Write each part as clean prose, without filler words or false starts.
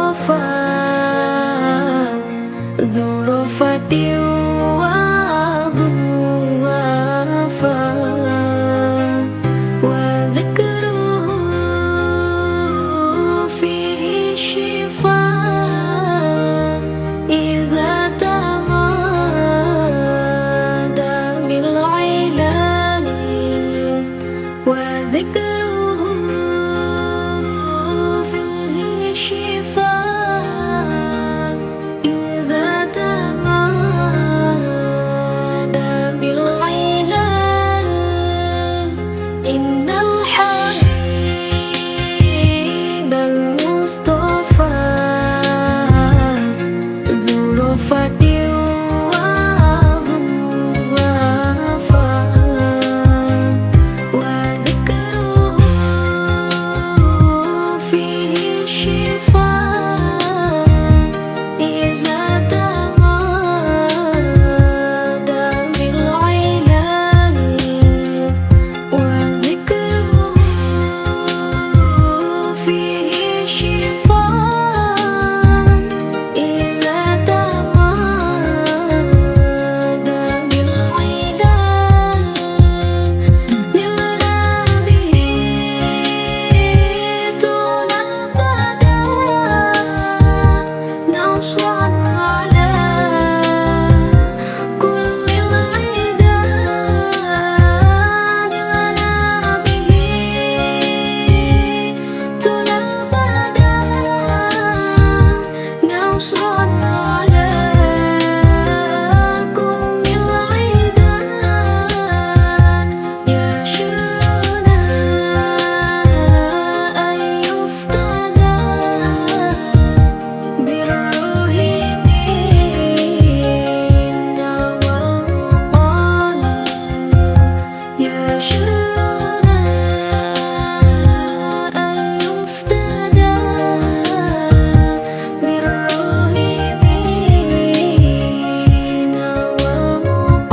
المصطفى ذو رفة وضوافا وذكره فيه شفاء إذا تمادى بالعلل وذكره فيه شفاء إذا تمادى بالعلل إن الحبيب المصطفى ذو رفة وضوافا وذكره فيه شفاء إذا تمادى بالعلل وذكره فيه شفاء إذا تمادى بالعلل نلنا به طول المدى نصرا على كل العدا نلنا به طول المدى نصرا على كل العدا يا شرنا أن يفتدى بالروح منا والقلب يا شرنا أن يفتدى بالروح منا والقلب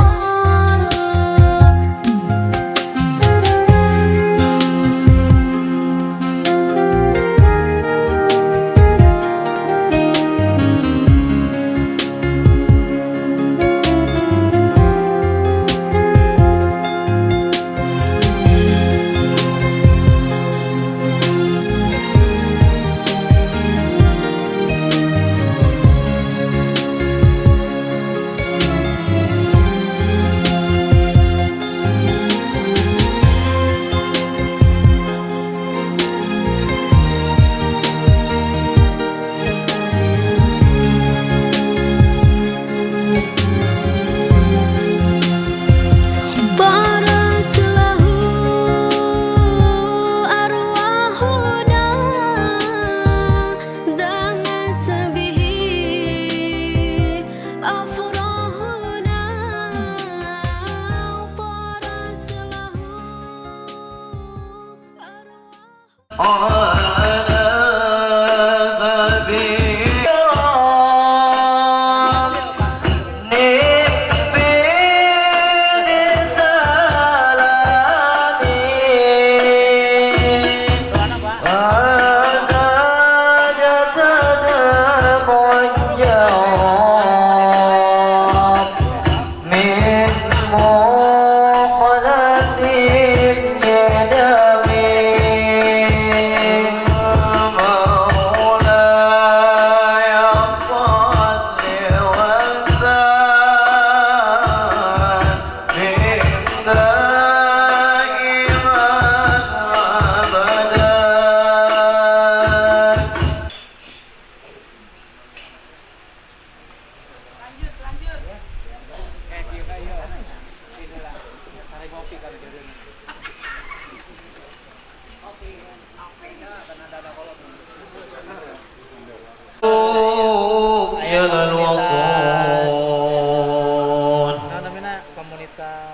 طارت له أرواحنا دامت به أفراحنا طارت له أرواحنا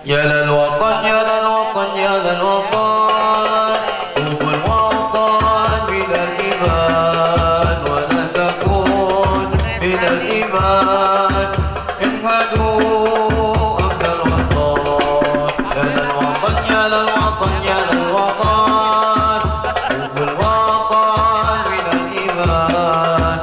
Ya lal waqan ya lal waqan ya lal waqan ya lal waqan hubul waqan bilal iman wa la takun bilal iman inhadu abdal waqan ya lal waqan ya lal waqan ya lal waqan hubul waqan bilal iman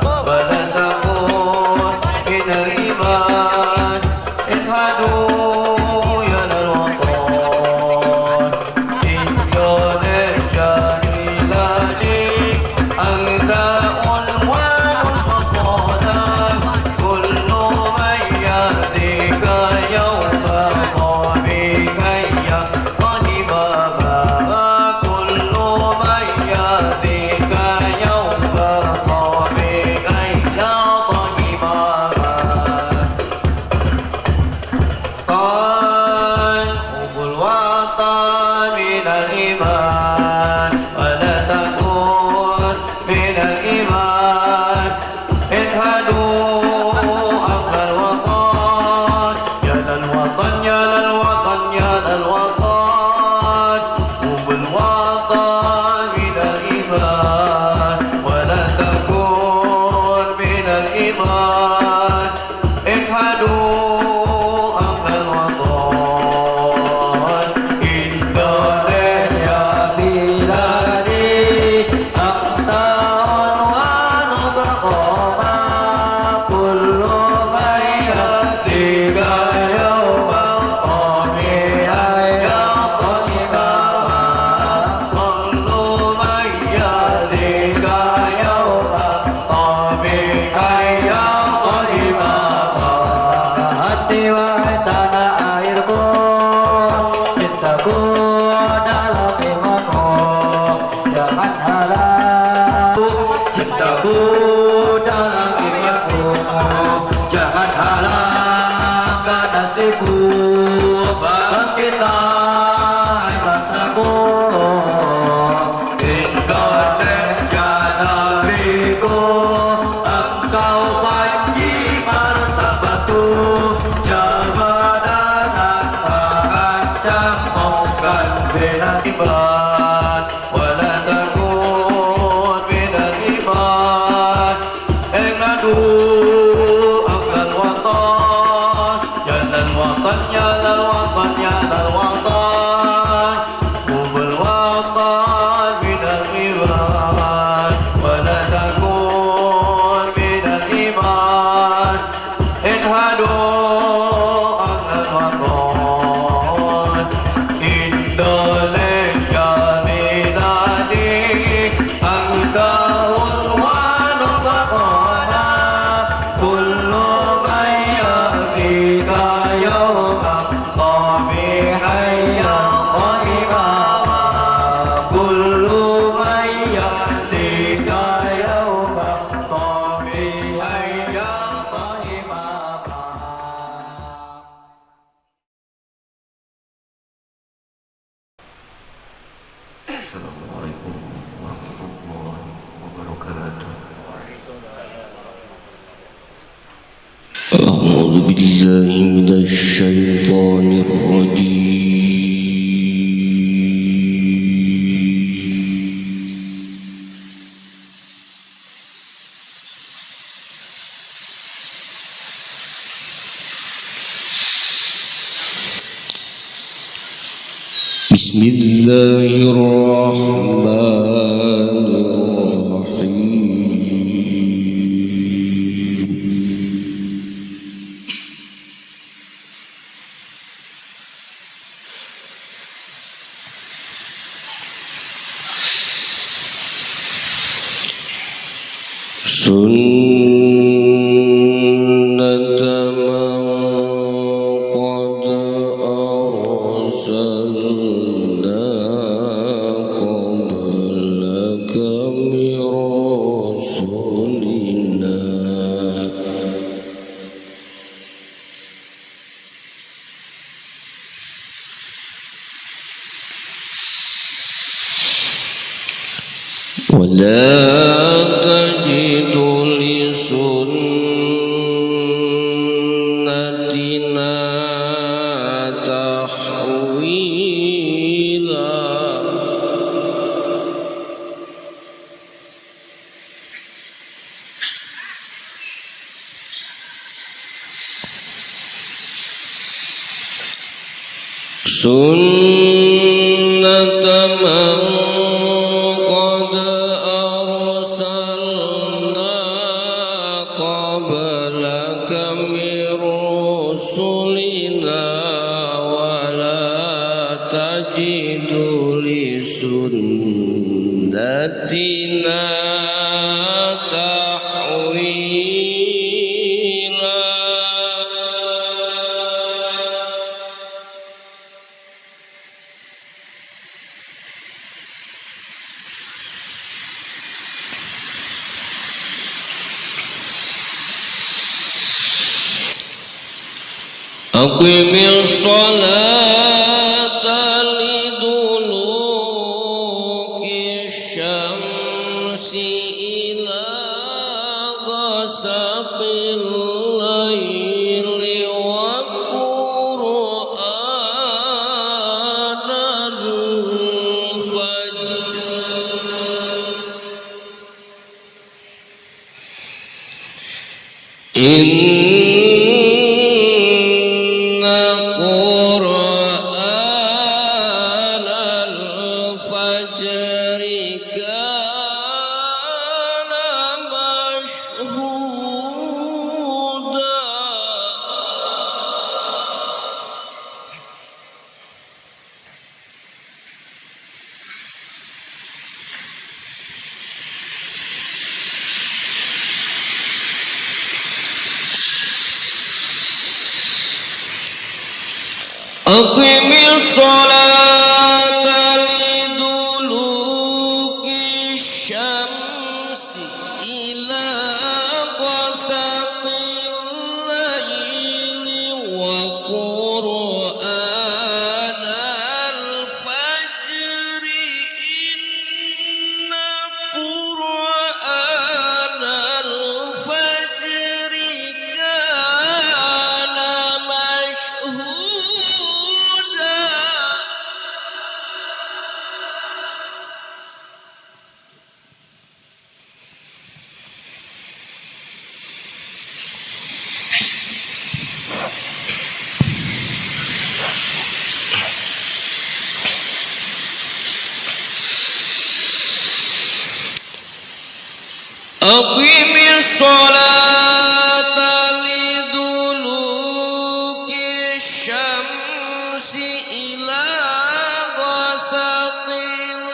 انهدوا أهل الوطن يا للوطن يا للوطن يا للوطن قوم الوطن من الإيمان ولا تكون من الإيمان انهدوا أهل الوطن Indonesia miladi أنت عنوان وطننا كل من يأتيك يوم الطبيعي إماما كل من يأتيك يوم الطبيعي إماما Assalamualaikum warahmatullahi wabarakatuh. أعوذ بالله من الشيطان الرجيم بسم الله الرحمن الرحيم سنة من قد أرسلنا قبلك من رسلنا ولا تجد لسنتنا تحويلا سنة من قد أرسلنا قبلك من رسلنا ولا تجد لسنتنا تحويلا أقم الصلاة لدلوك الشمس إلى غسق الليل وقرآن الفجر إن قرآن الفجر كان مشهودا أقم الصلاة لدلوك الشمس إلى غسق الليل وقرآن الفجر إن قرآن الفجر كان مشهودا Aqimis sholata liduluki syamsi ila ghasaqil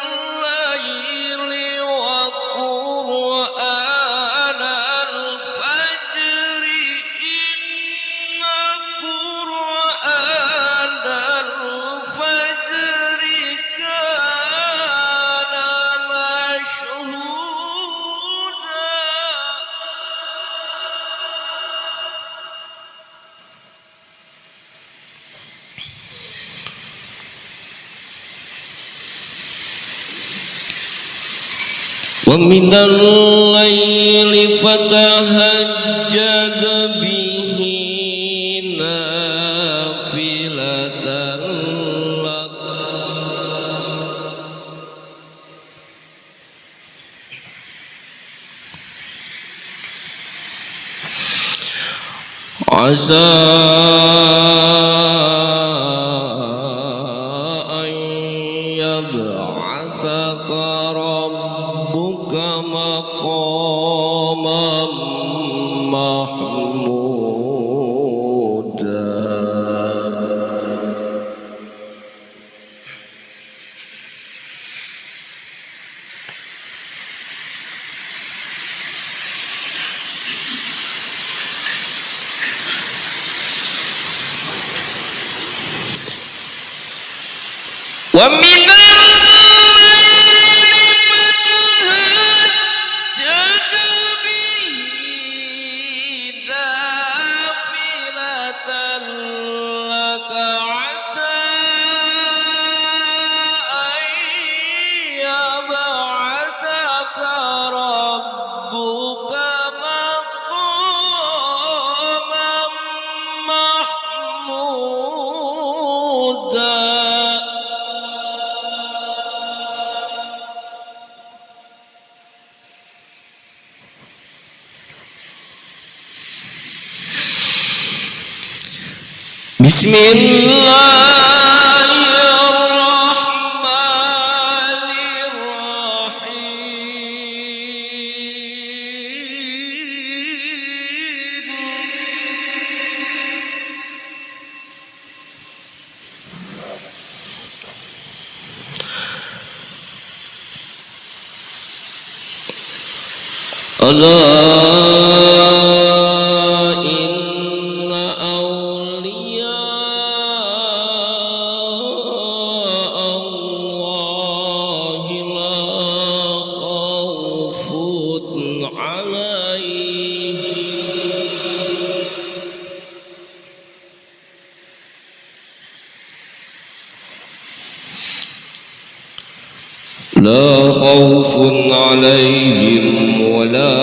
laili wa qur'anal fajri inna qur'anal fajri kana mashhuda. ومن الليل فتهجد به نافلة لك عسى أن يبعثك ربك مقاما محمودا. ومن ألا إن أولياء الله لا خوف عليهم ولا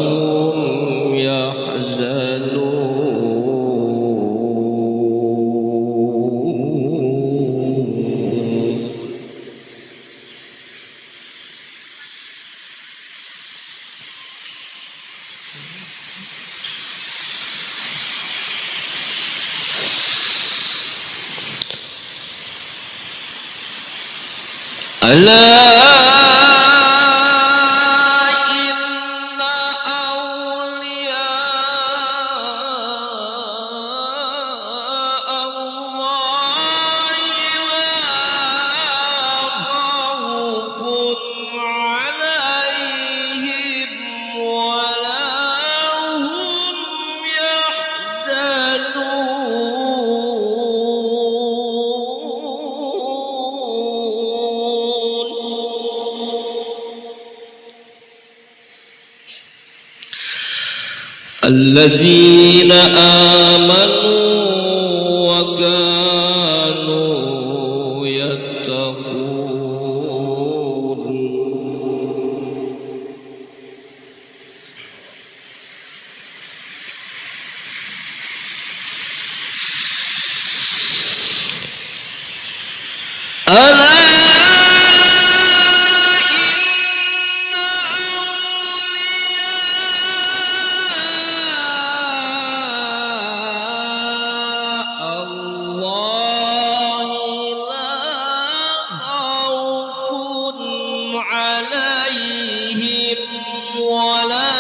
هم يحزنون. ألا الذين آمنوا وكانوا يتقون. عليهم ولا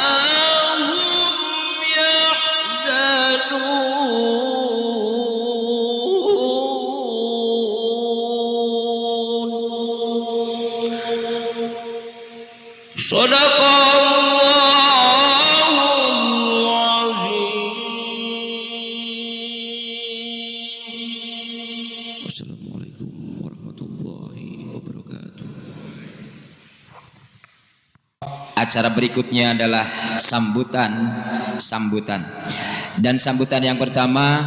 Sadaqallahul azim. Wassalamualaikum warahmatullahi wabarakatuh. Acara berikutnya adalah sambutan. Dan sambutan yang pertama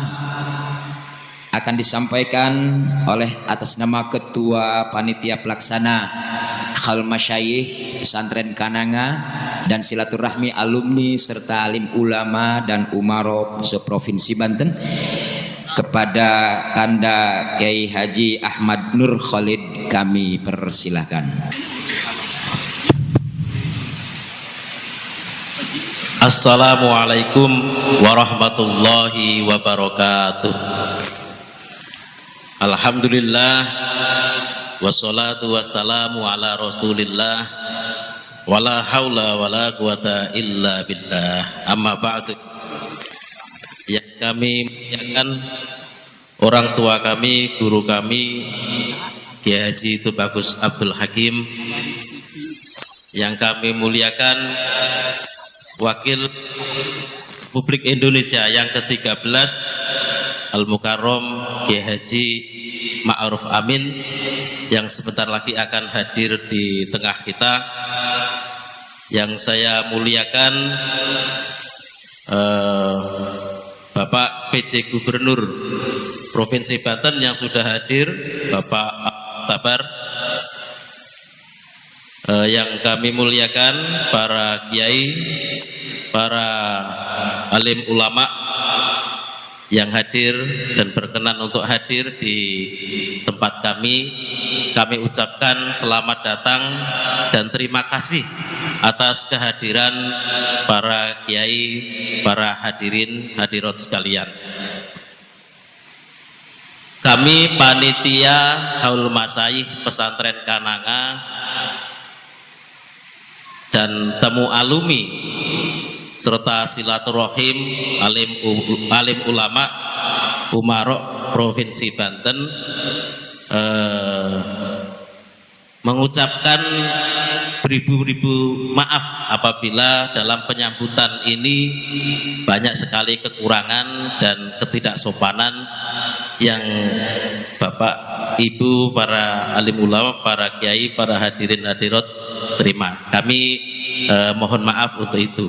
akan disampaikan oleh atas nama Ketua Panitia Pelaksana Khaul Masyayikh Pesantren Kananga dan silaturahmi alumni serta alim ulama dan umarok seprovinsi Banten kepada Kanda Kiai Haji Ahmad Nur Khalid, kami persilahkan. Assalamualaikum warahmatullahi wabarakatuh. Alhamdulillah wassalatu wassalamu ala rasulillah wala haula wala quwata illa billah, amma ba'du. Yang kami muliakan orang tua kami, guru kami Kiai Haji Tubagus Abdul Hakim, yang kami muliakan Wakil Republik Indonesia yang ke-13 Al-Mukarram Kiai Haji Ma'ruf Amin yang sebentar lagi akan hadir di tengah kita. Yang saya muliakan Bapak PJ Gubernur Provinsi Banten yang sudah hadir, Bapak Tabar. Yang kami muliakan para kiai, para alim ulama yang hadir dan berkenan untuk hadir di tempat kami. Kami ucapkan selamat datang dan terima kasih atas kehadiran para kiai, para hadirin hadirat sekalian. Kami panitia Haul Masyayikh Pesantren Kananga dan temu alumni serta silaturahim alim ulama umarok Provinsi Banten mengucapkan beribu-ribu maaf apabila dalam penyambutan ini banyak sekali kekurangan dan ketidaksopanan yang Bapak, Ibu, para alim ulama, para kiai, para hadirin hadirat terima. Kami mohon maaf untuk itu.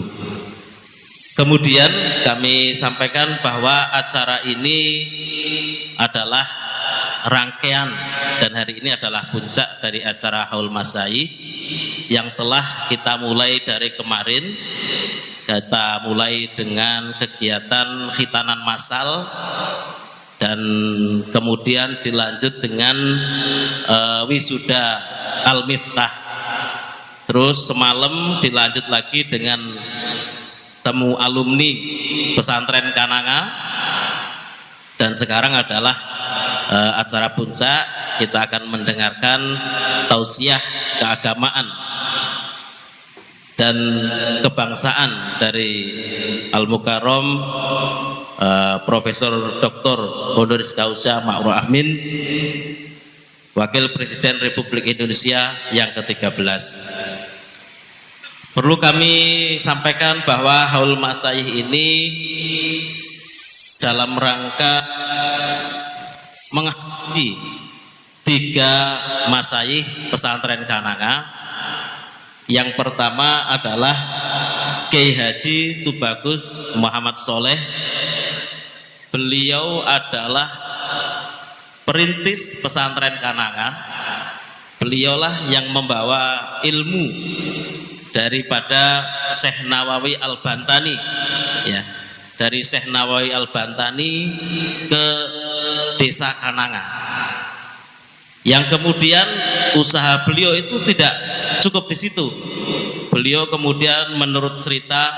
Kemudian kami sampaikan bahwa acara ini adalah rangkaian dan hari ini adalah puncak dari acara Haul Masyayikh yang telah kita mulai dari kemarin. Kita mulai dengan kegiatan khitanan massal dan kemudian dilanjut dengan wisuda Al-Miftah. Terus semalam dilanjut lagi dengan temu alumni pesantren Kananga, dan sekarang adalah acara puncak. Kita akan mendengarkan tausiah keagamaan dan kebangsaan dari Al-Mukarram Profesor Dr. Honoris Causa Ma'ruf Amin, Wakil Presiden Republik Indonesia yang ke-13. Perlu kami sampaikan bahwa Haul Masyayikh ini dalam rangka menghadiri 3 masyayikh pesantren Kananga. Yang pertama adalah Kiai Haji Tubagus Muhammad Soleh. Beliau adalah perintis pesantren Kananga. Beliaulah yang membawa ilmu daripada Syekh Nawawi Al-Bantani, ya, dari Syekh Nawawi Al-Bantani ke desa Kananga. Yang kemudian usaha beliau itu tidak cukup di situ. Beliau kemudian menurut cerita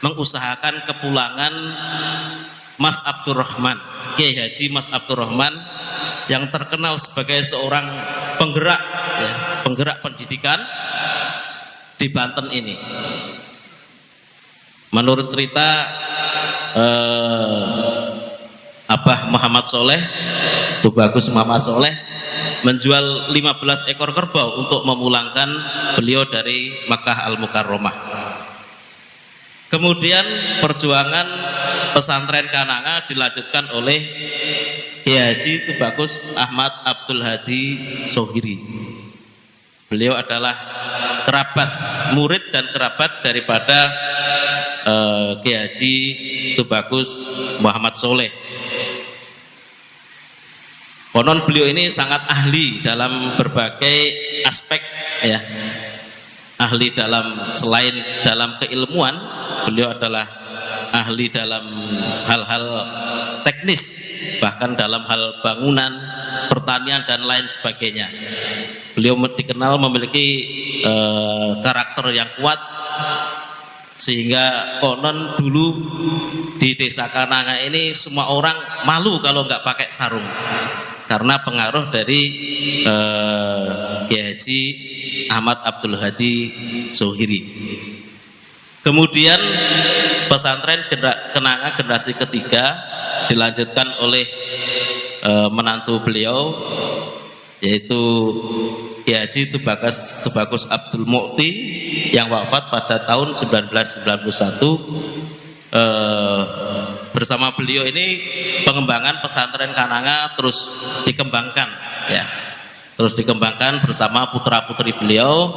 mengusahakan kepulangan Mas Abdurrahman, Kiai Haji Mas Abdurrahman, yang terkenal sebagai seorang penggerak, ya, penggerak pendidikan di Banten ini. Menurut cerita Abah Muhammad Soleh, Tubagus Muhammad Soleh, menjual 15 ekor kerbau untuk memulangkan beliau dari Makkah Al-Mukarramah. Kemudian perjuangan pesantren Kananga dilanjutkan oleh Kiai Haji Tubagus Ahmad Abdul Hadi Sohiri. Beliau adalah kerabat, murid dan kerabat daripada Kiai Haji Tubagus Muhammad Soleh. Konon beliau ini sangat ahli dalam berbagai aspek, ya. Ahli dalam, selain dalam keilmuan, beliau adalah ahli dalam hal-hal teknis, bahkan dalam hal bangunan, pertanian dan lain sebagainya. Beliau dikenal memiliki karakter yang kuat, sehingga konon dulu di desa Kananga ini semua orang malu kalau nggak pakai sarung karena pengaruh dari Kiai Haji Ahmad Abdul Hadi Sohiri. Kemudian pesantren Kananga generasi ketiga dilanjutkan oleh menantu beliau, yaitu Kiai Haji Tubagus Abdul Mukti yang wafat pada tahun 1991. Bersama beliau ini pengembangan pesantren Kananga terus dikembangkan, ya, terus dikembangkan bersama putra putri beliau.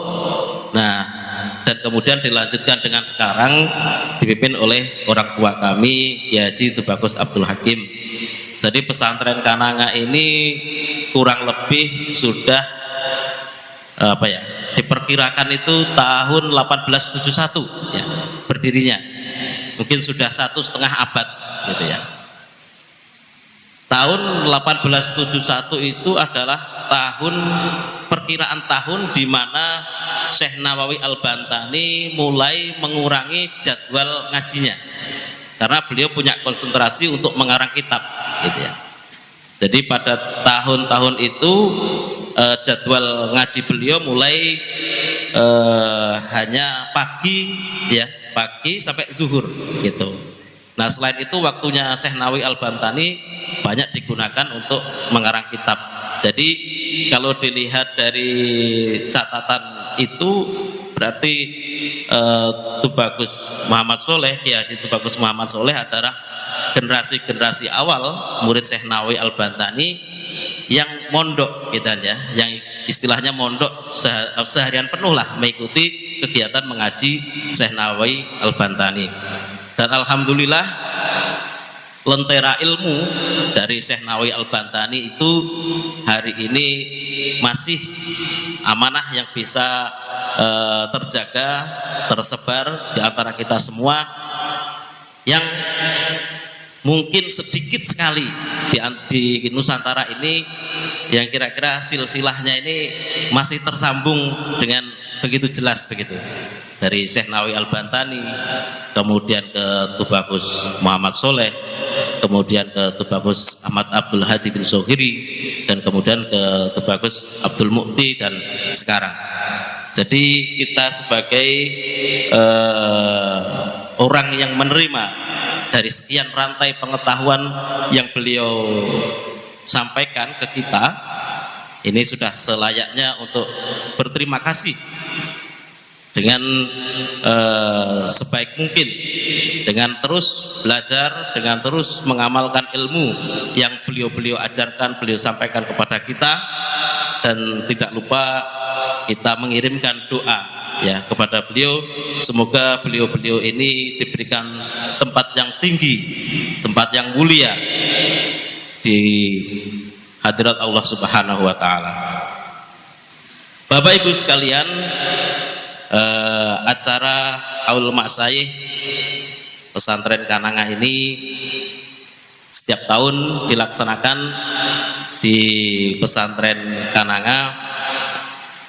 Nah, dan kemudian dilanjutkan dengan sekarang dipimpin oleh orang tua kami, Kiai Haji Tubagus Abdul Hakim. Jadi pesantren Kananga ini kurang lebih sudah diperkirakan itu tahun 1871, ya, berdirinya. Mungkin sudah 1,5 abad gitu, ya. Tahun 1871 itu adalah perkiraan tahun di mana Syekh Nawawi Al-Bantani mulai mengurangi jadwal ngajinya karena beliau punya konsentrasi untuk mengarang kitab, gitu, ya. Jadi pada tahun-tahun itu jadwal ngaji beliau mulai hanya pagi, ya, pagi sampai zuhur gitu. Nah, selain itu waktunya Syekh Nawawi Al-Bantani banyak digunakan untuk mengarang kitab. Jadi kalau dilihat dari catatan itu berarti Tubagus Muhammad Soleh, Kiai Haji Tubagus Muhammad Soleh adalah generasi awal murid Syekh Nawawi Al-Bantani yang mondok, gitu ya, yang istilahnya mondok seharian penuh lah mengikuti kegiatan mengaji Syekh Nawawi Al-Bantani. Dan alhamdulillah lentera ilmu dari Syekh Nawawi Al-Bantani itu hari ini masih amanah yang bisa terjaga, tersebar di antara kita semua, yang mungkin sedikit sekali di Nusantara ini yang kira-kira silsilahnya ini masih tersambung dengan begitu jelas begitu, dari Syekh Nawawi Al-Bantani, kemudian ke Tubagus Muhammad Soleh, kemudian ke Tubagus Ahmad Abdul Hadi bin Sohiri, dan kemudian ke Tubagus Abdul Mukti, dan sekarang. Jadi kita sebagai orang yang menerima dari sekian rantai pengetahuan yang beliau sampaikan ke kita, ini sudah selayaknya untuk berterima kasih dengan sebaik mungkin, dengan terus belajar, dengan terus mengamalkan ilmu yang beliau ajarkan, beliau sampaikan kepada kita, dan tidak lupa kita mengirimkan doa, ya, kepada beliau. Semoga beliau ini diberikan tempat yang tinggi, tempat yang mulia di hadirat Allah Subhanahu wa taala. Bapak Ibu sekalian, acara Haul Masyayikh pesantren Kananga ini setiap tahun dilaksanakan di pesantren Kananga,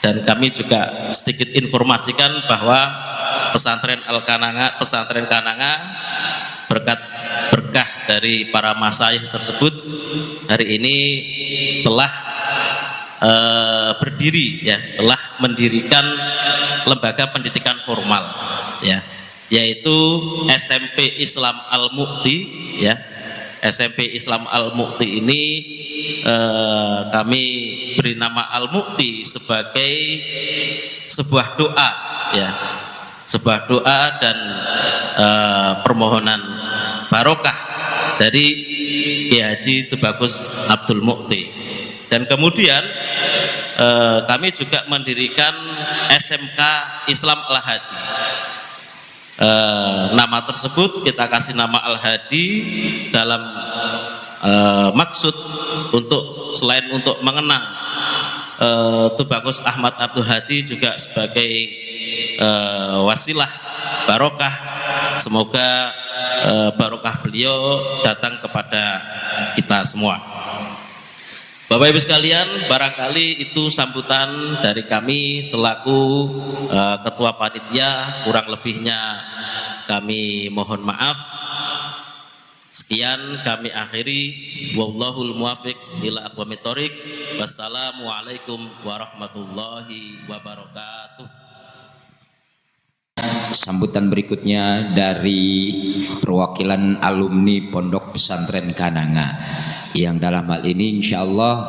dan kami juga sedikit informasikan bahwa pesantren Kananga berkat berkah dari para masyayikh tersebut hari ini telah berdiri, ya, telah mendirikan lembaga pendidikan formal, ya, yaitu SMP Islam Al-Mukti, ya. SMP Islam Al-Mukti ini kami beri nama Al-Mu'ti sebagai sebuah doa, ya, sebuah doa dan permohonan barokah dari Kiai Haji Tubagus Abdul Mu'ti. Dan kemudian kami juga mendirikan SMK Islam Al-Hadi. Nama tersebut kita kasih nama Al-Hadi dalam maksud untuk selain untuk mengenang Tubagus Ahmad Abdul Hadi juga sebagai wasilah barokah. Semoga barokah beliau datang kepada kita semua. Bapak Ibu sekalian, barangkali itu sambutan dari kami selaku Ketua Panitia, kurang lebihnya kami mohon maaf. Sekian kami akhiri. Wallahul muwaffiq ila aqwamit thoriq. Wassalamualaikum warahmatullahi wabarakatuh. Sambutan berikutnya dari perwakilan alumni Pondok Pesantren Kananga, yang dalam hal ini insya Allah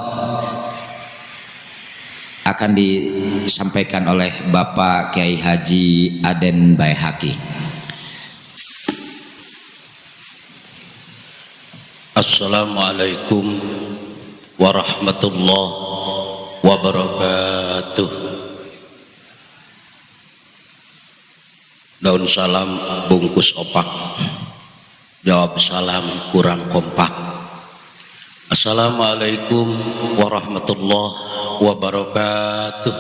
akan disampaikan oleh Bapak Kiai Haji Aden Baihaqi. Assalamualaikum warahmatullahi wabarakatuh. Daun salam bungkus opak, jawab salam kurang kompak. Assalamualaikum warahmatullahi wabarakatuh.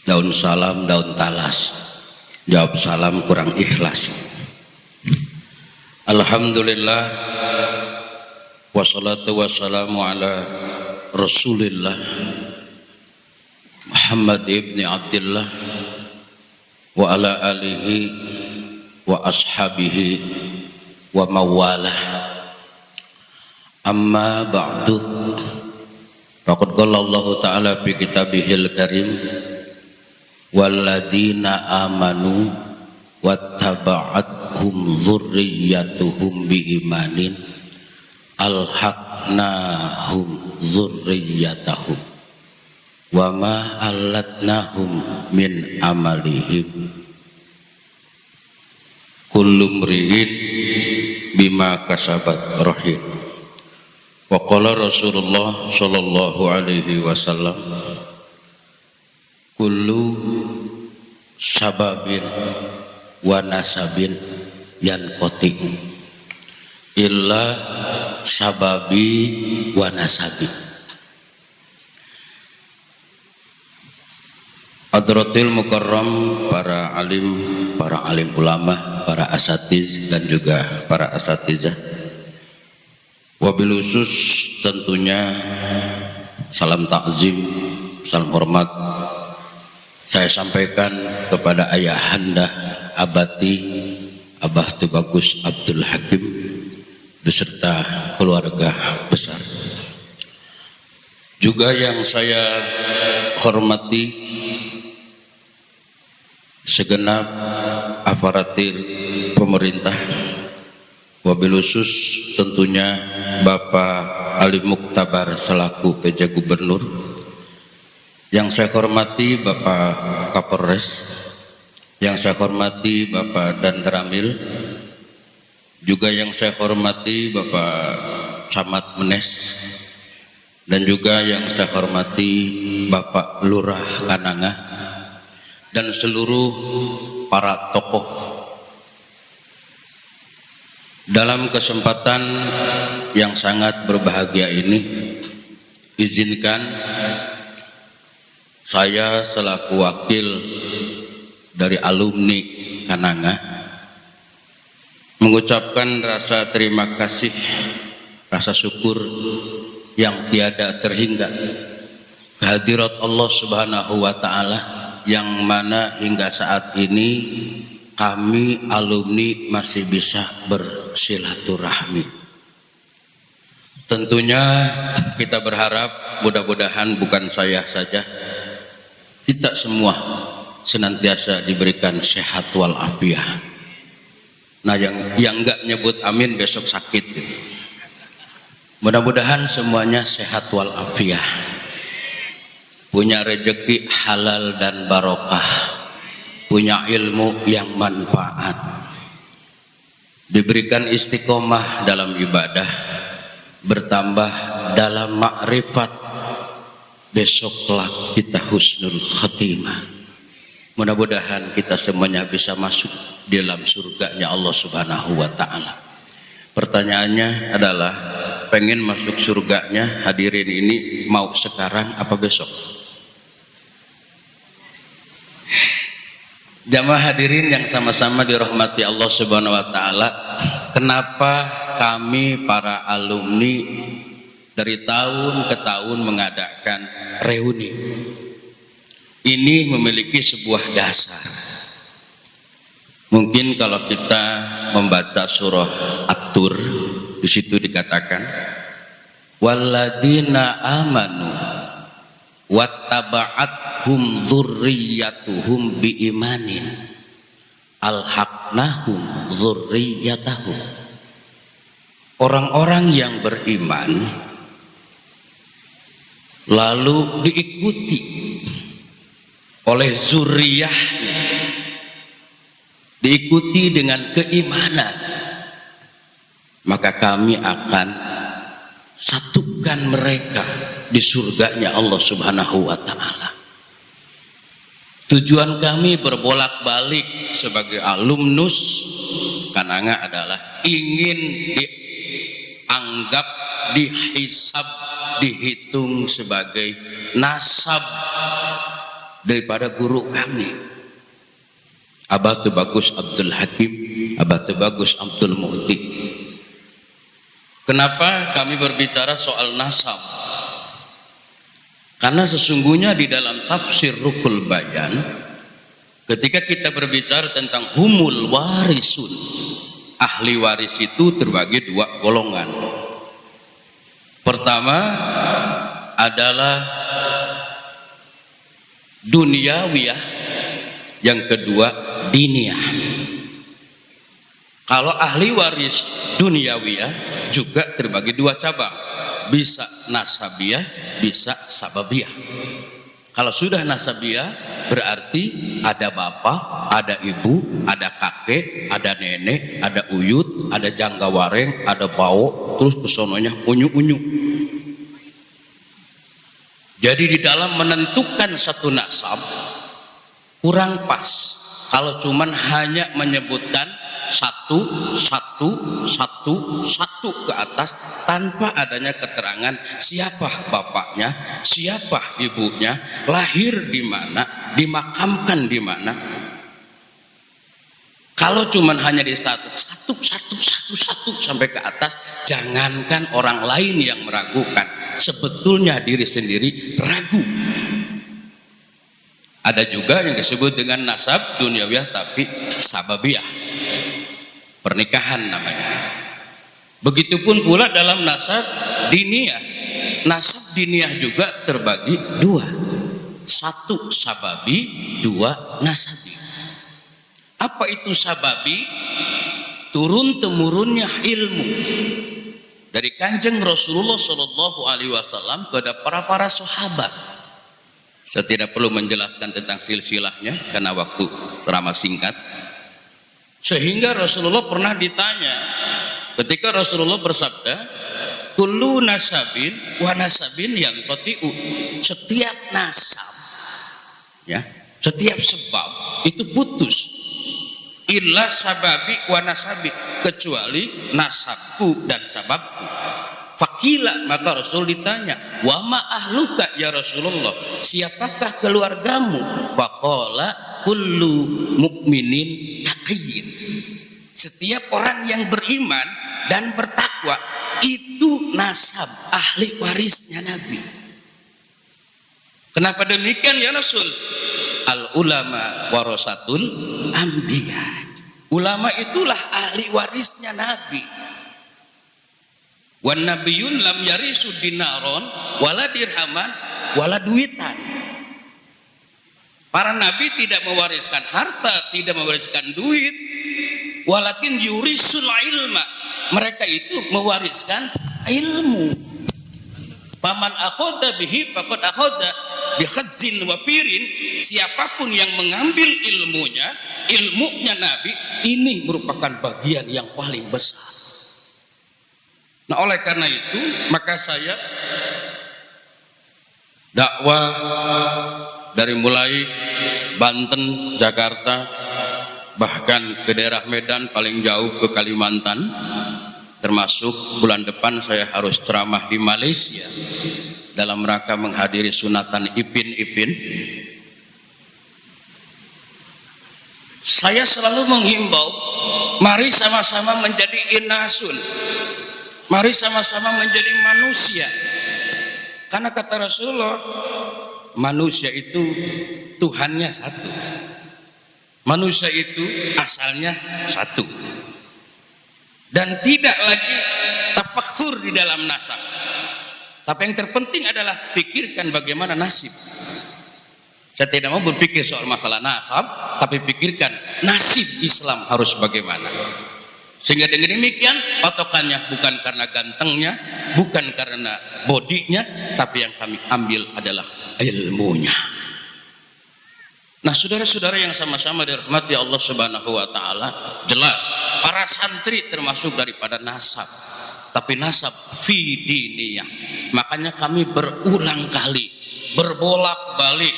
Daun salam daun talas, jawab salam kurang ikhlas. Alhamdulillah, wassalatu wassalamu ala Rasulillah Muhammad ibni Abdillah wa ala alihi wa ashabihi wa mawalah. Amma ba'du, faqad qala Allah ta'ala fi kitabihil karim, walladzina amanu wattaba'athum dzurriyyatuhum biimanin alhaqnahum dzurriyyatahum wa ma allatnahum min amalihim kullu mri'in bima kasabat rahim. Wa qala Rasulullah sallallahu alaihi wasallam, kullu sababin wa nasabin yanqati'u illa sababi wa nasabi. Hadratil Mukarram, para alim ulama, para asatiz dan juga para asatizah. Wabil khusus tentunya salam takzim, salam hormat saya sampaikan kepada ayahanda abati Abah Tubagus Abdul Hakim beserta keluarga besar. Juga yang saya hormati segenap aparatur pemerintah, wabil khusus tentunya Bapak Ali Muktabar selaku PJ Gubernur. Yang saya hormati Bapak Kapolres, yang saya hormati Bapak Danramil, juga yang saya hormati Bapak Camat Menes, dan juga yang saya hormati Bapak Lurah Kananga, dan seluruh para tokoh. Dalam kesempatan yang sangat berbahagia ini, izinkan saya selaku wakil dari alumni Kananga mengucapkan rasa terima kasih, rasa syukur yang tiada terhingga kehadirat Allah Subhanahu wa Ta'ala, yang mana hingga saat ini kami alumni masih bisa bersilaturahmi. Tentunya kita berharap mudah-mudahan bukan saya saja, kita semua senantiasa diberikan sehat walafiat. Nah yang enggak nyebut amin besok sakit. Mudah-mudahan semuanya sehat walafiat, punya rezeki halal dan barokah, punya ilmu yang manfaat, diberikan istiqomah dalam ibadah, bertambah dalam makrifat, besok kelak kita husnul khatimah. Mudah-mudahan kita semuanya bisa masuk di dalam surganya Allah Subhanahu wa ta'ala. Pertanyaannya adalah, pengen masuk surganya hadirin ini mau sekarang apa besok? Jamaah hadirin yang sama-sama dirahmati Allah Subhanahu wa ta'ala, kenapa kami para alumni dari tahun ke tahun mengadakan reuni? Ini memiliki sebuah dasar. Mungkin kalau kita membaca surah At-Tur, di situ dikatakan walladzina amanu wattaba'athum dzurriyyatuhum biimanin alhaqnahum dzurriyyatahum. Orang-orang yang beriman lalu diikuti oleh zuriyahnya, diikuti dengan keimanan, maka kami akan satukan mereka di surganya Allah Subhanahu wa ta'ala. Tujuan kami berbolak-balik sebagai alumnus Kananga adalah ingin dianggap, dihisab, dihitung sebagai nasab daripada guru kami, Abah Bagus Abdul Hakim, Abah Bagus Abdul Mu'ti. Kenapa kami berbicara soal nasab? Karena sesungguhnya di dalam tafsir Ruhul Bayan, ketika kita berbicara tentang humul warisun, ahli waris itu terbagi dua golongan. Pertama adalah duniawiyah, yang kedua diniyah. Kalau ahli waris duniawiyah juga terbagi dua cabang, bisa nasabiyah, bisa sababiyah. Kalau sudah nasabiyah berarti ada bapak, ada ibu, ada kakek, ada nenek, ada uyut, ada jangga wareng, ada bau, terus kesononya unyu-unyu. Jadi di dalam menentukan satu nasab kurang pas kalau cuman hanya menyebutkan satu ke atas tanpa adanya keterangan siapa bapaknya, siapa ibunya, lahir di mana, dimakamkan di mana. Kalau cuman hanya di satu sampai ke atas, jangankan orang lain yang meragukan, sebetulnya diri sendiri ragu. Ada juga yang disebut dengan nasab duniawiyah tapi sababiyah, pernikahan namanya. Begitupun pula dalam nasab diniyah. Nasab diniyah juga terbagi dua, satu sababi, dua nasabi. Apa itu sababi? Turun temurunnya ilmu dari Kanjeng Rasulullah Shallallahu Alaihi Wasallam kepada para sahabat. Saya tidak perlu menjelaskan tentang silsilahnya karena waktu serama singkat. Sehingga Rasulullah pernah ditanya ketika Rasulullah bersabda, kullu nasabin wa nasabin yang qati'u. Setiap nasab, ya, setiap sebab itu putus. Illa sababi wa nasabi, kecuali nasabku dan sababku. Fakila, maka Rasul ditanya, wa ma ahluka ya Rasulullah, siapakah keluargamu? Faqala kullu mukminin taqiyyin. Setiap orang yang beriman dan bertakwa itu nasab ahli warisnya Nabi. Kenapa demikian ya Rasul? Al ulama warasatul anbiya. Ulama itulah ahli warisnya Nabi. Wan nabiyun lam yarisu dinaron wala dirhaman wala duitan. Para nabi tidak mewariskan harta, tidak mewariskan duit, Walakin yurisul ilma, mereka itu mewariskan ilmu. Paman akhadha bihi faqad akhadha bi khadzin wafirin, siapapun yang mengambil ilmunya Nabi, ini merupakan bagian yang paling besar. Nah, oleh karena itu maka saya dakwah dari mulai Banten, Jakarta, bahkan ke daerah Medan, paling jauh ke Kalimantan, termasuk bulan depan saya harus ceramah di Malaysia dalam rangka menghadiri sunatan Ipin. Saya selalu menghimbau, mari sama-sama menjadi inasun, mari sama-sama menjadi manusia. Karena kata Rasulullah, manusia itu Tuhannya satu, manusia itu asalnya satu, dan tidak lagi tafakhur di dalam nasab. Tapi yang terpenting adalah pikirkan bagaimana nasib. Saya tidak mau berpikir soal masalah nasab, tapi pikirkan nasib Islam harus bagaimana. Sehingga dengan demikian patokannya bukan karena gantengnya, bukan karena bodinya, tapi yang kami ambil adalah ilmunya. Nah, saudara-saudara yang sama-sama dirahmati Allah Subhanahu wa taala, jelas para santri termasuk daripada nasab, tapi nasab fi diniyah. Makanya kami berulang kali berbolak-balik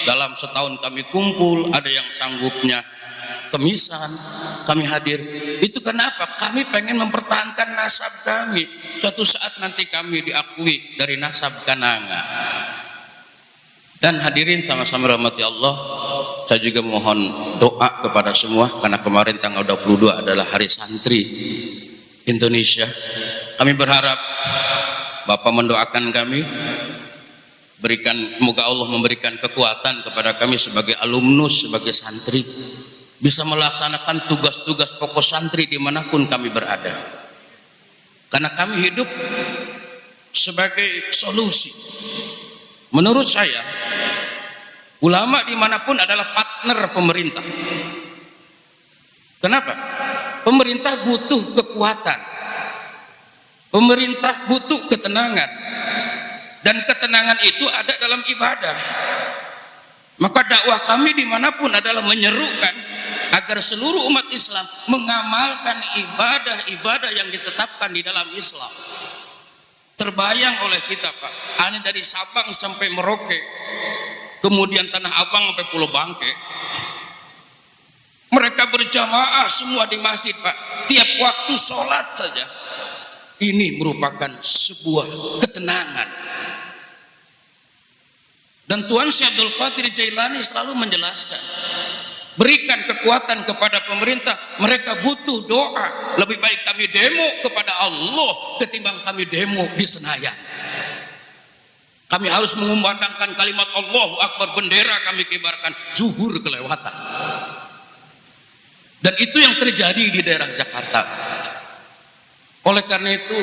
dalam setahun kami kumpul, ada yang sanggupnya kemisan kami hadir. Itu kenapa? Kami pengen mempertahankan nasab kami. Suatu saat nanti kami diakui dari nasab Kananga. Dan hadirin sama-sama rahmati Allah, saya juga mohon doa kepada semua, karena kemarin tanggal 22 adalah Hari Santri Indonesia. Kami berharap Bapak mendoakan kami, semoga Allah memberikan kekuatan kepada kami sebagai alumnus, sebagai santri, bisa melaksanakan tugas-tugas pokok santri dimanapun kami berada. Karena kami hidup sebagai solusi. Menurut saya, ulama dimanapun adalah partner pemerintah. Kenapa? Pemerintah butuh kekuatan, pemerintah butuh ketenangan, dan ketenangan itu ada dalam ibadah. Maka dakwah kami dimanapun adalah menyerukan agar seluruh umat Islam mengamalkan ibadah-ibadah yang ditetapkan di dalam Islam. Terbayang oleh kita, Pak, aneh dari Sabang sampai Merauke, kemudian Tanah Abang sampai Pulau Bangke, mereka berjamaah semua di masjid, Pak, tiap waktu sholat saja. Ini merupakan sebuah ketenangan. Dan Tuan Syekh Abdul Qadir Jailani selalu menjelaskan, berikan kekuatan kepada pemerintah, mereka butuh doa. Lebih baik kami demo kepada Allah ketimbang kami demo di Senayan. Kami harus mengumandangkan kalimat Allahu Akbar, bendera kami kibarkan, zuhur kelewatan. Dan itu yang terjadi di daerah Jakarta. Oleh karena itu,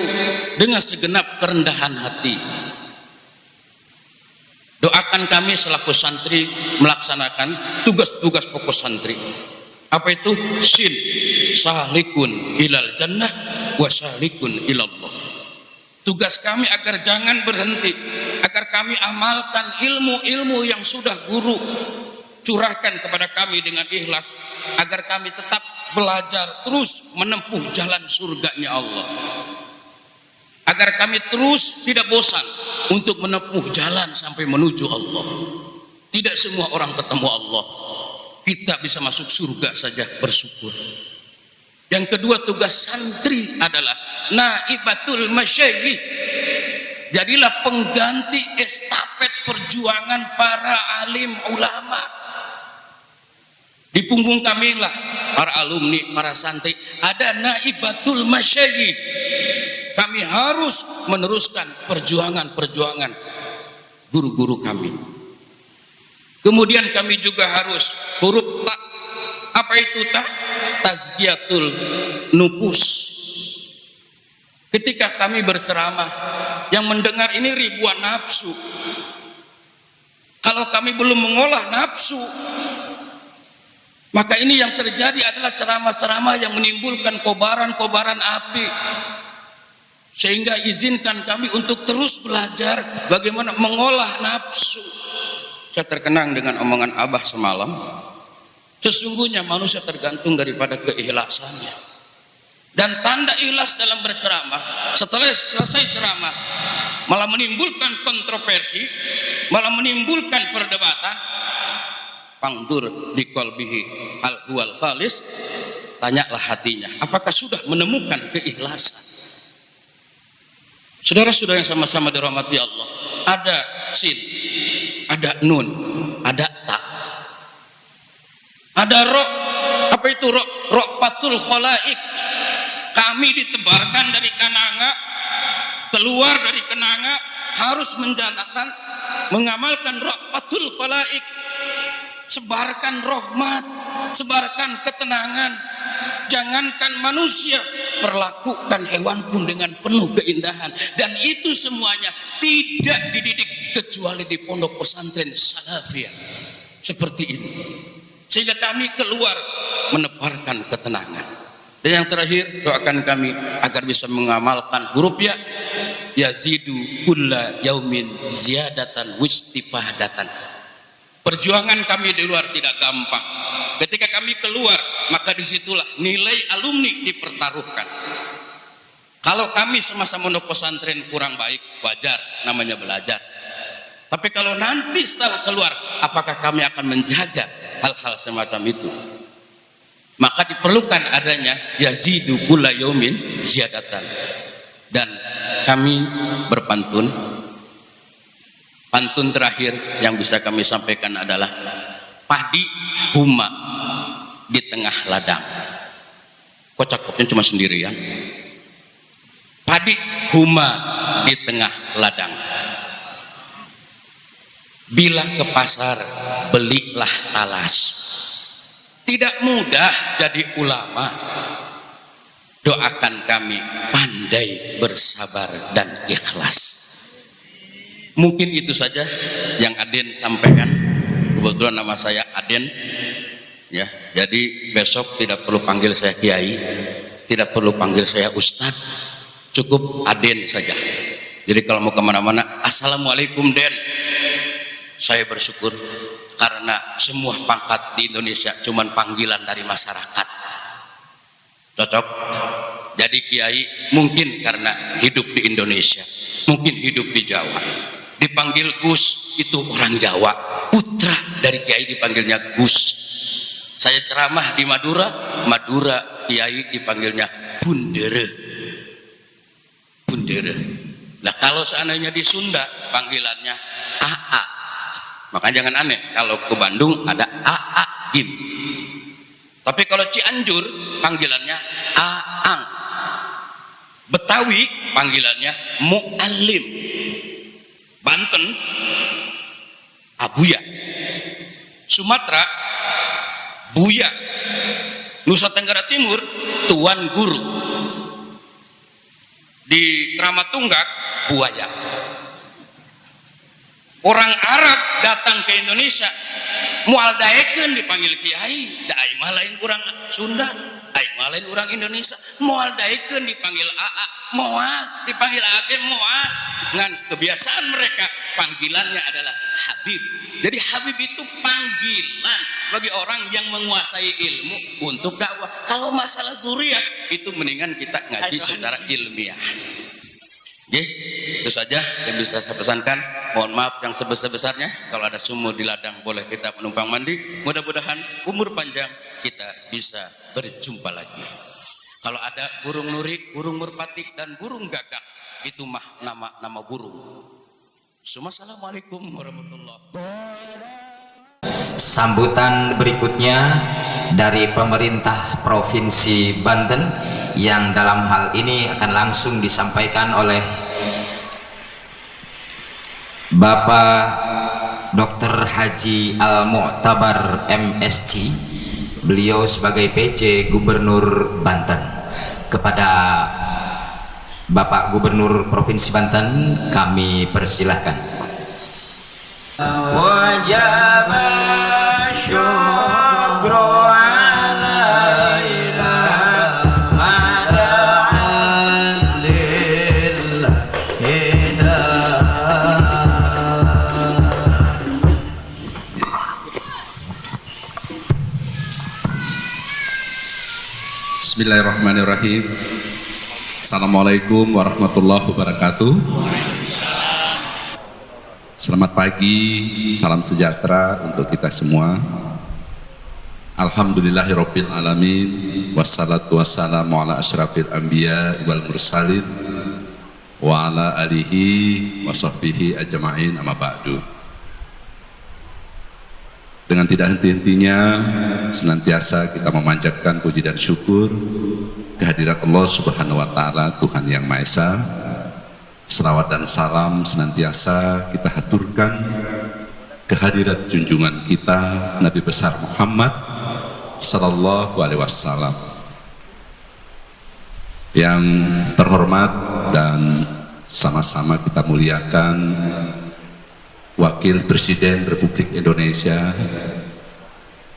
dengan segenap kerendahan hati, doakan kami selaku santri melaksanakan tugas-tugas pokok santri. Apa itu? Sin, salikun ilal jannah wa salikun ilallah. Tugas kami agar jangan berhenti, agar kami amalkan ilmu-ilmu yang sudah guru curahkan kepada kami dengan ikhlas, agar kami tetap belajar terus menempuh jalan surganya Allah, agar kami terus tidak bosan untuk menempuh jalan sampai menuju Allah. Tidak semua orang ketemu Allah, kita bisa masuk surga saja bersyukur. Yang kedua, tugas santri adalah naibatul masyayikh. Jadilah pengganti estafet perjuangan para alim ulama. Di punggung kami lah para alumni, para santri, ada naibatul masyayikh. Kami harus meneruskan perjuangan-perjuangan guru-guru kami. Kemudian kami juga harus huruf tak. Apa itu tak? Tazkiyatul nufus. Ketika kami berceramah, yang mendengar ini ribuan nafsu. Kalau kami belum mengolah nafsu, Maka ini yang terjadi adalah ceramah-ceramah yang menimbulkan kobaran-kobaran api. Sehingga izinkan kami untuk terus belajar bagaimana mengolah nafsu. Saya terkenang dengan omongan Abah semalam. Sesungguhnya manusia tergantung daripada keikhlasannya. Dan tanda ikhlas dalam berceramah, setelah selesai ceramah malah menimbulkan kontroversi, malah menimbulkan perdebatan. Pangdur di qalbihi al huwal khalis, tanyalah hatinya apakah sudah menemukan keikhlasan. Saudara-saudara yang sama-sama dirahmati Allah, ada sin, ada nun, ada ta, ada ro. Apa itu ro? Ro'patul khalaik. Kami ditebarkan dari Kananga, keluar dari Kananga, harus menjalankan, mengamalkan ro'patul khalaik. Sebarkan rahmat, sebarkan ketenangan. Jangankan manusia, perlakukan hewan pun dengan penuh keindahan. Dan itu semuanya tidak dididik kecuali di pondok pesantren Salafiyah seperti ini. Sehingga kami keluar menebarkan ketenangan. Dan yang terakhir, doakan kami agar bisa mengamalkan huruf ya, yazidu kulla yaumin ziyadatan wistifadatan. Perjuangan kami di luar tidak gampang. Ketika kami keluar, maka disitulah nilai alumni dipertaruhkan. Kalau kami semasa mondok pesantren kurang baik, wajar, namanya belajar. Tapi kalau nanti setelah keluar, apakah kami akan menjaga hal-hal semacam itu? Maka diperlukan adanya yazidu kulla yaumin ziyadatan. Dan kami berpantun. Pantun terakhir yang bisa kami sampaikan adalah padi huma di tengah ladang. Kok cakepnya cuma sendirian? Padi huma di tengah ladang. Bila ke pasar belilah talas. Tidak mudah jadi ulama. Doakan kami pandai bersabar dan ikhlas. Mungkin itu saja yang Aden sampaikan. Kebetulan nama saya Aden, ya. Jadi besok tidak perlu panggil saya Kiai, tidak perlu panggil saya Ustadz, cukup Aden saja. Jadi kalau mau kemana-mana, Assalamualaikum Den. Saya bersyukur karena semua pangkat di Indonesia cuman panggilan dari masyarakat. Cocok. Jadi Kiai mungkin karena hidup di Indonesia, mungkin hidup di Jawa. Dipanggil Gus itu orang Jawa, putra dari Kiai dipanggilnya Gus. Saya ceramah di Madura, Madura Kiai dipanggilnya Bundere. Bundere. Nah kalau seandainya di Sunda panggilannya AA. Makanya jangan aneh kalau ke Bandung ada AA Gim. Tapi kalau Cianjur panggilannya Aang. Betawi panggilannya Mu'alim. Banten Abuya. Sumatera Buya. Nusa Tenggara Timur Tuan Guru. Di Kramat Tunggak Buaya. Orang Arab datang ke Indonesia mual daekeun dipanggil Kiai, da aing mah lain urang Sunda, aing mah lain urang Indonesia, mual daekeun dipanggil AA, moal dipanggil age moal. Ngan kebiasaan mereka panggilannya adalah Habib. Jadi Habib itu panggilan bagi orang yang menguasai ilmu untuk dakwah. Kalau masalah dzurriyyah itu mendingan kita ngaji secara ilmiah. Oke, itu saja yang bisa saya pesankan. Mohon maaf yang sebesar-besarnya. Kalau ada sumur di ladang boleh kita menumpang mandi. Mudah-mudahan umur panjang kita bisa berjumpa lagi. Kalau ada burung nuri, burung merpati dan burung gagak, itu mah nama burung. Assalamualaikum warahmatullahi wabarakatuh. Sambutan berikutnya dari pemerintah Provinsi Banten yang dalam hal ini akan langsung disampaikan oleh Bapak Dr. Haji Al-Mu'tabar MSc. Beliau sebagai PJ Gubernur Banten. Kepada Bapak Gubernur Provinsi Banten kami persilahkan. Wajib syukru Bismillahirrahmanirrahim. Assalamualaikum warahmatullahi wabarakatuh. Selamat pagi, salam sejahtera untuk kita semua. Alhamdulillahirabbil alamin, wassalatu wassalamu ala asyrafil anbiya wal mursalin wa ala alihi wa sahbihi ajma'in, amma ba'du. Dengan tidak henti-hentinya senantiasa kita memanjatkan puji dan syukur kehadirat Allah Subhanahu wa taala, Tuhan yang Maha Esa. Selawat dan salam senantiasa kita haturkan kehadirat junjungan kita Nabi besar Muhammad sallallahu alaihi wasallam. Yang terhormat dan sama-sama kita muliakan Wakil Presiden Republik Indonesia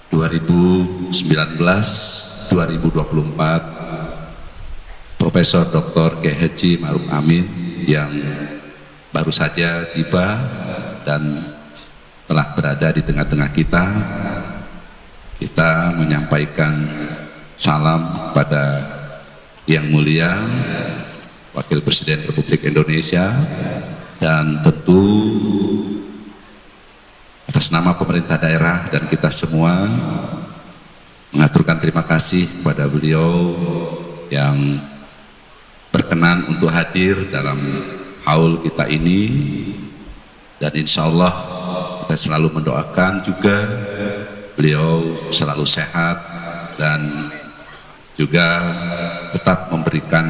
2019-2024 Profesor Dr. Kiai Haji Ma'ruf Amin yang baru saja tiba dan telah berada di tengah-tengah kita. Kita menyampaikan salam kepada yang mulia Wakil Presiden Republik Indonesia dan tentu atas nama pemerintah daerah dan kita semua mengaturkan terima kasih kepada beliau yang berkenan untuk hadir dalam haul kita ini, dan insya Allah kita selalu mendoakan juga beliau selalu sehat dan juga tetap memberikan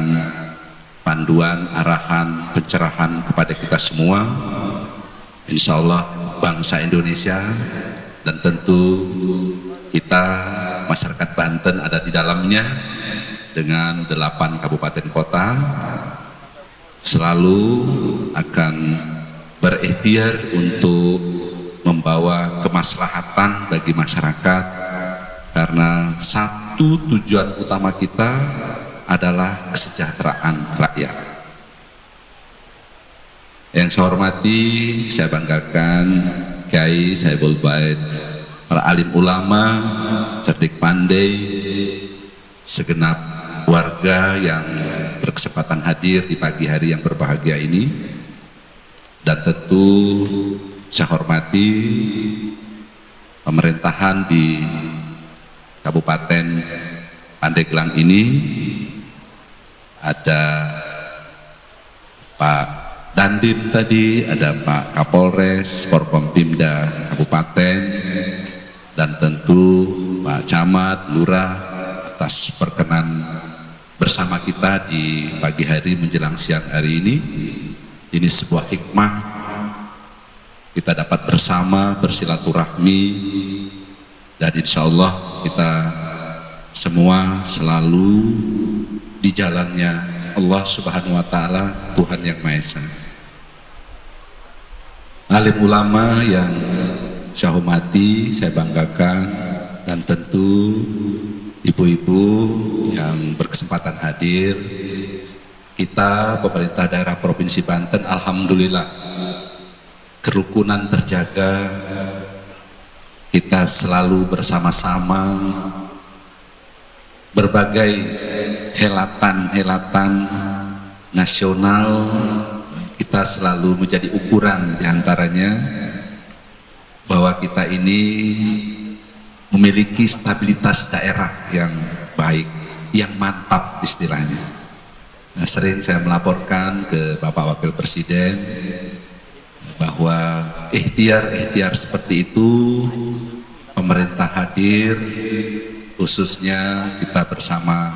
panduan, arahan, pencerahan kepada kita semua. Insya Allah bangsa Indonesia dan tentu kita masyarakat Banten ada di dalamnya dengan 8 kabupaten kota selalu akan berikhtiar untuk membawa kemaslahatan bagi masyarakat, karena satu tujuan utama kita adalah kesejahteraan rakyat. Yang saya hormati, saya banggakan Kiai Saibul Bait, para alim ulama, cerdik pandai, segenap warga yang berkesempatan hadir di pagi hari yang berbahagia ini, dan tentu saya hormati pemerintahan di Kabupaten Pandeglang ini. Ada Pak Dandim tadi, ada Pak Kapolres, Forkompimda Kabupaten, dan tentu Pak Camat, Lurah atas perkenan bersama kita di pagi hari menjelang siang hari ini. Ini sebuah hikmah kita dapat bersama bersilaturahmi, dan insya Allah kita semua selalu di jalannya Allah Subhanahu wa taala, Tuhan yang Maha Esa. Alim ulama yang saya hormati, saya banggakan, dan tentu ibu-ibu yang berkesempatan hadir. Kita pemerintah daerah Provinsi Banten, alhamdulillah kerukunan terjaga. Kita selalu bersama-sama, berbagai helatan-helatan nasional kita selalu menjadi ukuran diantaranya bahwa kita ini memiliki stabilitas daerah yang baik, yang mantap istilahnya. Nah, sering saya melaporkan ke Bapak Wakil Presiden bahwa ikhtiar-ikhtiar seperti itu pemerintah hadir, khususnya kita bersama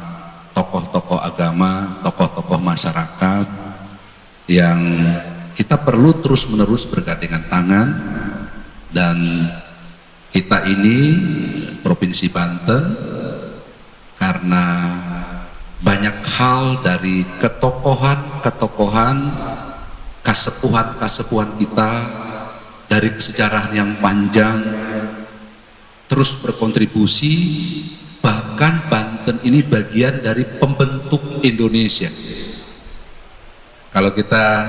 tokoh-tokoh agama, tokoh-tokoh masyarakat yang kita perlu terus-menerus bergandengan tangan. Dan kita ini Provinsi Banten, karena banyak hal dari ketokohan-ketokohan, kasepuhan-kasepuhan kita dari kesejarahan yang panjang terus berkontribusi. Bahkan Banten ini bagian dari pembentuk Indonesia. Kalau kita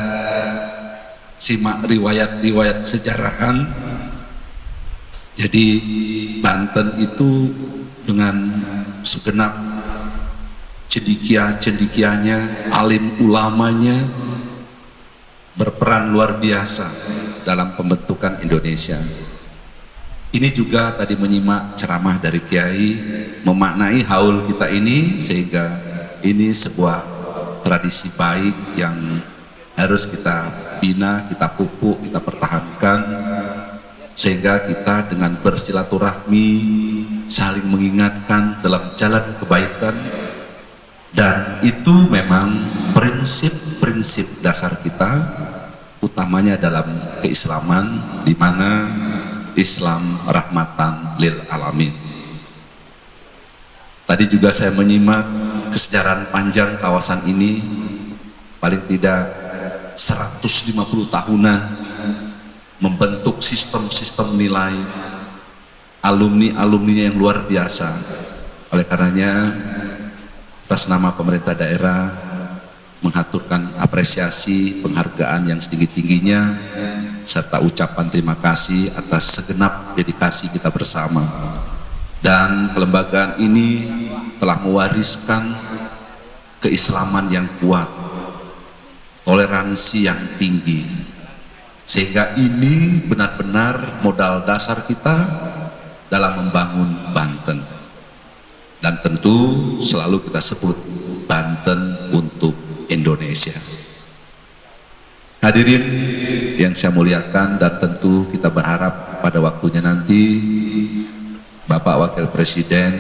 simak riwayat-riwayat kesejarahan, jadi Banten itu dengan segenap cendikia-cendikianya, alim ulamanya berperan luar biasa dalam pembentukan Indonesia. Ini juga tadi menyimak ceramah dari Kiai, memaknai haul kita ini, sehingga ini sebuah tradisi baik yang harus kita bina, kita pupuk, kita pertahankan, sehingga kita dengan bersilaturahmi saling mengingatkan dalam jalan kebaikan. Dan itu memang prinsip-prinsip dasar kita, utamanya dalam keislaman, di mana Islam rahmatan lil alamin. Tadi juga saya menyimak kesejarahan panjang kawasan ini, paling tidak 150 tahunan membentuk sistem-sistem nilai, alumni-alumninya yang luar biasa. Oleh karenanya, atas nama pemerintah daerah mengaturkan apresiasi penghargaan yang setinggi-tingginya serta ucapan terima kasih atas segenap dedikasi kita bersama. Dan kelembagaan ini telah mewariskan keislaman yang kuat, toleransi yang tinggi, sehingga ini benar-benar modal dasar kita dalam membangun Banten. Dan tentu selalu kita sebut Banten untuk Indonesia. Hadirin yang saya muliakan, dan tentu kita berharap pada waktunya nanti Bapak Wakil Presiden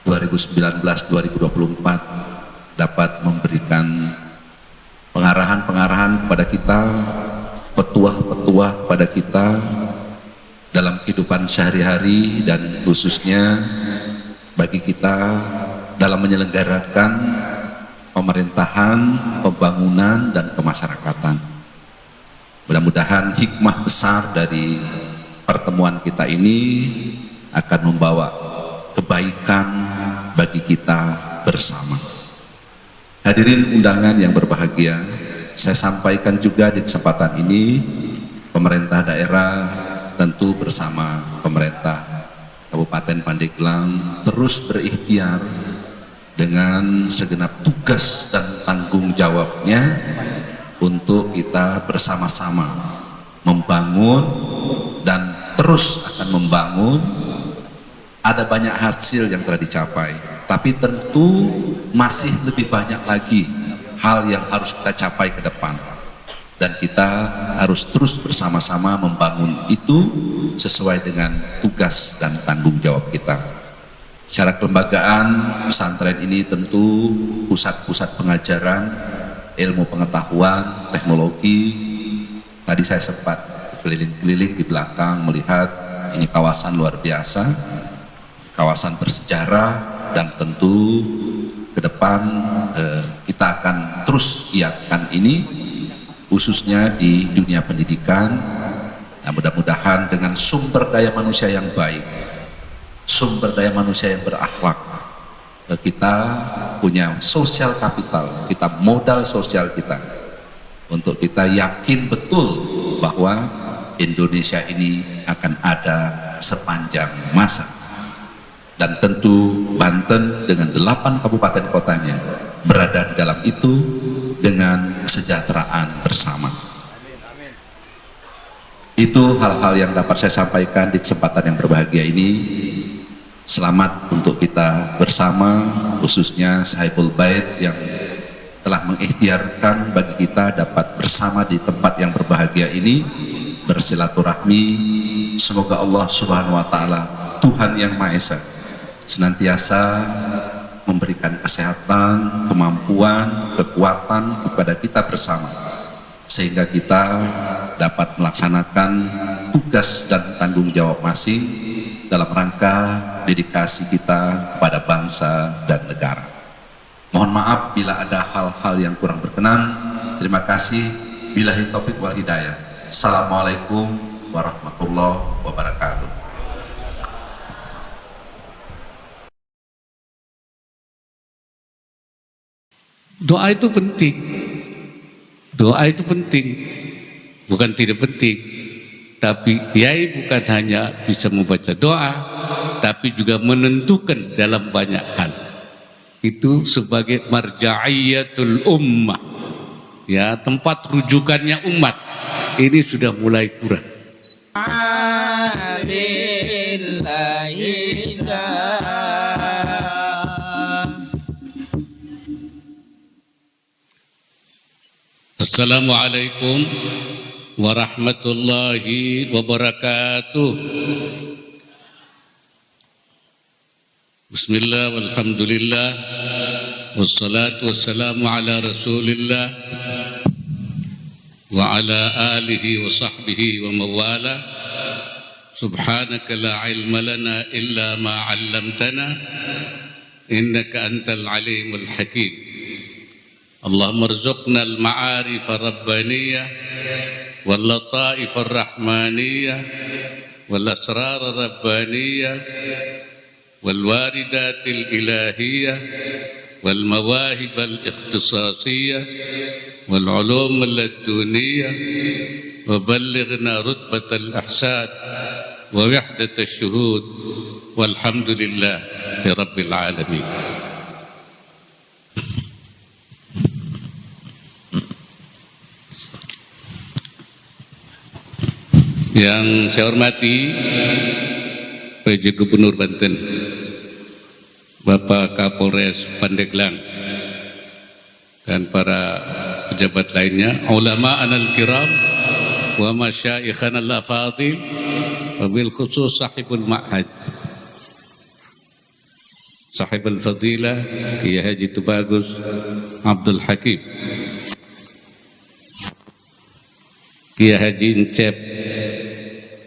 2019-2024 dapat memberikan pengarahan-pengarahan kepada kita, petuah-petuah kepada kita dalam kehidupan sehari-hari, dan khususnya bagi kita dalam menyelenggarakan pemerintahan, pembangunan, dan kemasyarakatan. Mudah-mudahan hikmah besar dari pertemuan kita ini akan membawa kebaikan bagi kita bersama. Hadirin undangan yang berbahagia, saya sampaikan juga di kesempatan ini, pemerintah daerah tentu bersama pemerintah Kabupaten Pandeglang terus berikhtiar dengan segenap tugas dan tanggung jawabnya untuk kita bersama-sama membangun dan terus akan membangun. Ada banyak hasil yang telah dicapai, tapi tentu masih lebih banyak lagi hal yang harus kita capai ke depan, dan kita harus terus bersama-sama membangun itu sesuai dengan tugas dan tanggung jawab kita. Secara kelembagaan, pesantren ini tentu pusat-pusat pengajaran, ilmu pengetahuan, teknologi. Tadi saya sempat keliling-keliling di belakang melihat ini kawasan luar biasa, kawasan bersejarah, dan tentu ke depan kita akan terus giatkan ini, khususnya di dunia pendidikan. Nah, mudah-mudahan dengan sumber daya manusia yang baik, sumber daya manusia yang berakhlak, kita punya sosial kapital, kita modal sosial kita, untuk kita yakin betul bahwa Indonesia ini akan ada sepanjang masa. Dan tentu Banten dengan 8 kabupaten kotanya berada di dalam itu dengan kesejahteraan bersama. Itu hal-hal yang dapat saya sampaikan di kesempatan yang berbahagia ini. Selamat untuk kita bersama, khususnya Sahibul Bait yang telah mengikhtiarkan bagi kita dapat bersama di tempat yang berbahagia ini, bersilaturahmi. Semoga Allah Subhanahu wa Ta'ala, Tuhan yang Maha Esa, senantiasa memberikan kesehatan, kemampuan, kekuatan kepada kita bersama, sehingga kita dapat melaksanakan tugas dan tanggung jawab masing dalam rangka dedikasi kita kepada bangsa dan negara. Mohon maaf bila ada hal-hal yang kurang berkenan. Terima kasih. Billahi taufiq wal hidayah. Assalamualaikum warahmatullahi wabarakatuh. Doa itu penting. Doa itu penting, bukan tidak penting. Tapi kiai bukan hanya bisa membaca doa, tapi juga menentukan dalam banyak hal. itu sebagai marja'iyatul ummah, ya, tempat rujukannya umat. Ini sudah mulai kurang. Assalamualaikum warahmatullahi wabarakatuh. Bismillah walhamdulillah wassalatu wassalamu ala rasulillah wa ala alihi wa sahbihi wa mawala. Subhanaka la ilma lana illa ma 'allamtana innaka antal alimul hakim. Allahumma rzuqna al-ma'arif ar-rabbaniyah wal lataif ar-rahmaniyah wal asrar ar-rabbaniyah wal waridat al-ilahiyah wal mawahib al-ikhtisasiyah wal ulum al-laduniyah wa ballighna rutbat al-ihsan wa wahdat ash-shuhud walhamdulillah rabbil alamin. Yang saya hormati PJ Gubernur Banten, Bapak Kapolres Pandeglang, dan para pejabat lainnya, ulama anal kiram wa masyaikhan al-afadil, wabil khusus sahibul ma'had, sahibul fadilah Kiai Haji Tubagus Abdul Hakim, Kiai Haji Encep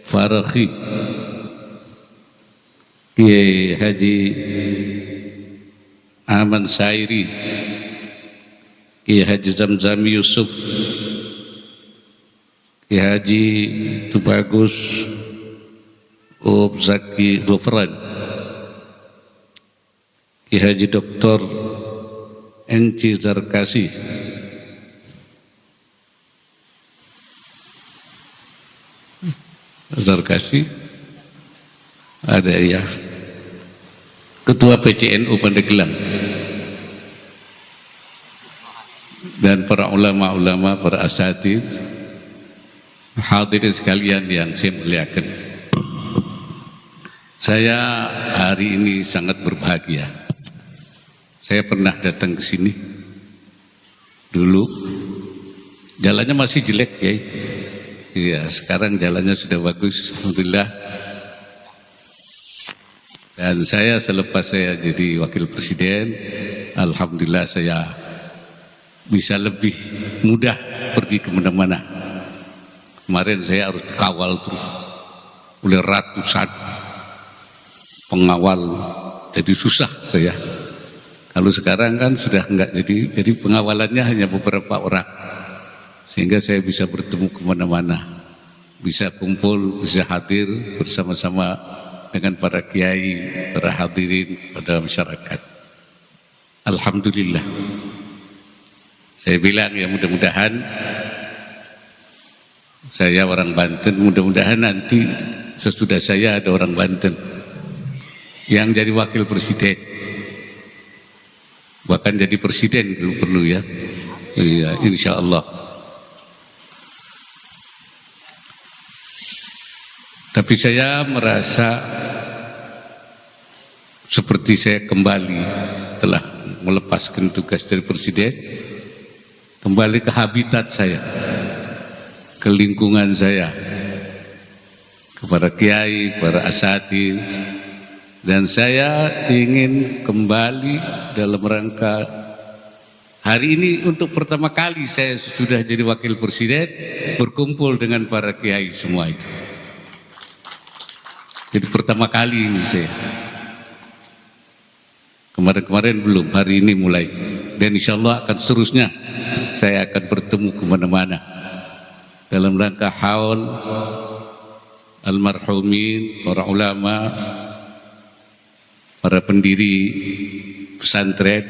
Farakhi, Kiai Haji Aman Sairi, Kiai Haji Zamzam Yusuf, Kiai Haji Tubagus Zaki Gofran, Kiai Haji Dr. Enci Zarkasi, ada ya, Ketua PCNU Pandeglang, dan para ulama-ulama, para asatidz, hadirin sekalian yang saya muliakan. Saya hari ini sangat berbahagia. Saya pernah datang ke sini dulu, jalannya masih jelek ya. Iya, sekarang jalannya sudah bagus, alhamdulillah. Dan saya selepas saya jadi wakil presiden, alhamdulillah saya bisa lebih mudah pergi kemana-mana. Kemarin saya harus dikawal terus oleh ratusan pengawal, jadi susah saya. Kalau sekarang kan sudah enggak, jadi pengawalannya hanya beberapa orang, sehingga saya bisa bertemu kemana-mana, bisa kumpul, bisa hadir bersama-sama dengan para kiai, para hadirin, pada masyarakat. Alhamdulillah. Saya bilang ya, mudah-mudahan saya orang Banten, mudah-mudahan nanti sesudah saya ada orang Banten yang jadi wakil presiden, bahkan jadi presiden dulu perlu ya. Iya, insya Allah. Tapi saya merasa seperti saya kembali setelah melepaskan tugas dari presiden, kembali ke habitat saya, ke lingkungan saya, kepada kiai, para asatidz, dan saya ingin kembali dalam rangka hari ini untuk pertama kali saya sudah jadi wakil presiden, berkumpul dengan para kiai semua itu. Jadi pertama kali ini saya. Kemarin-kemarin belum, hari ini mulai. Dan insya Allah akan seterusnya saya akan bertemu kemana-mana dalam rangka haul almarhumin, para ulama, para pendiri pesantren.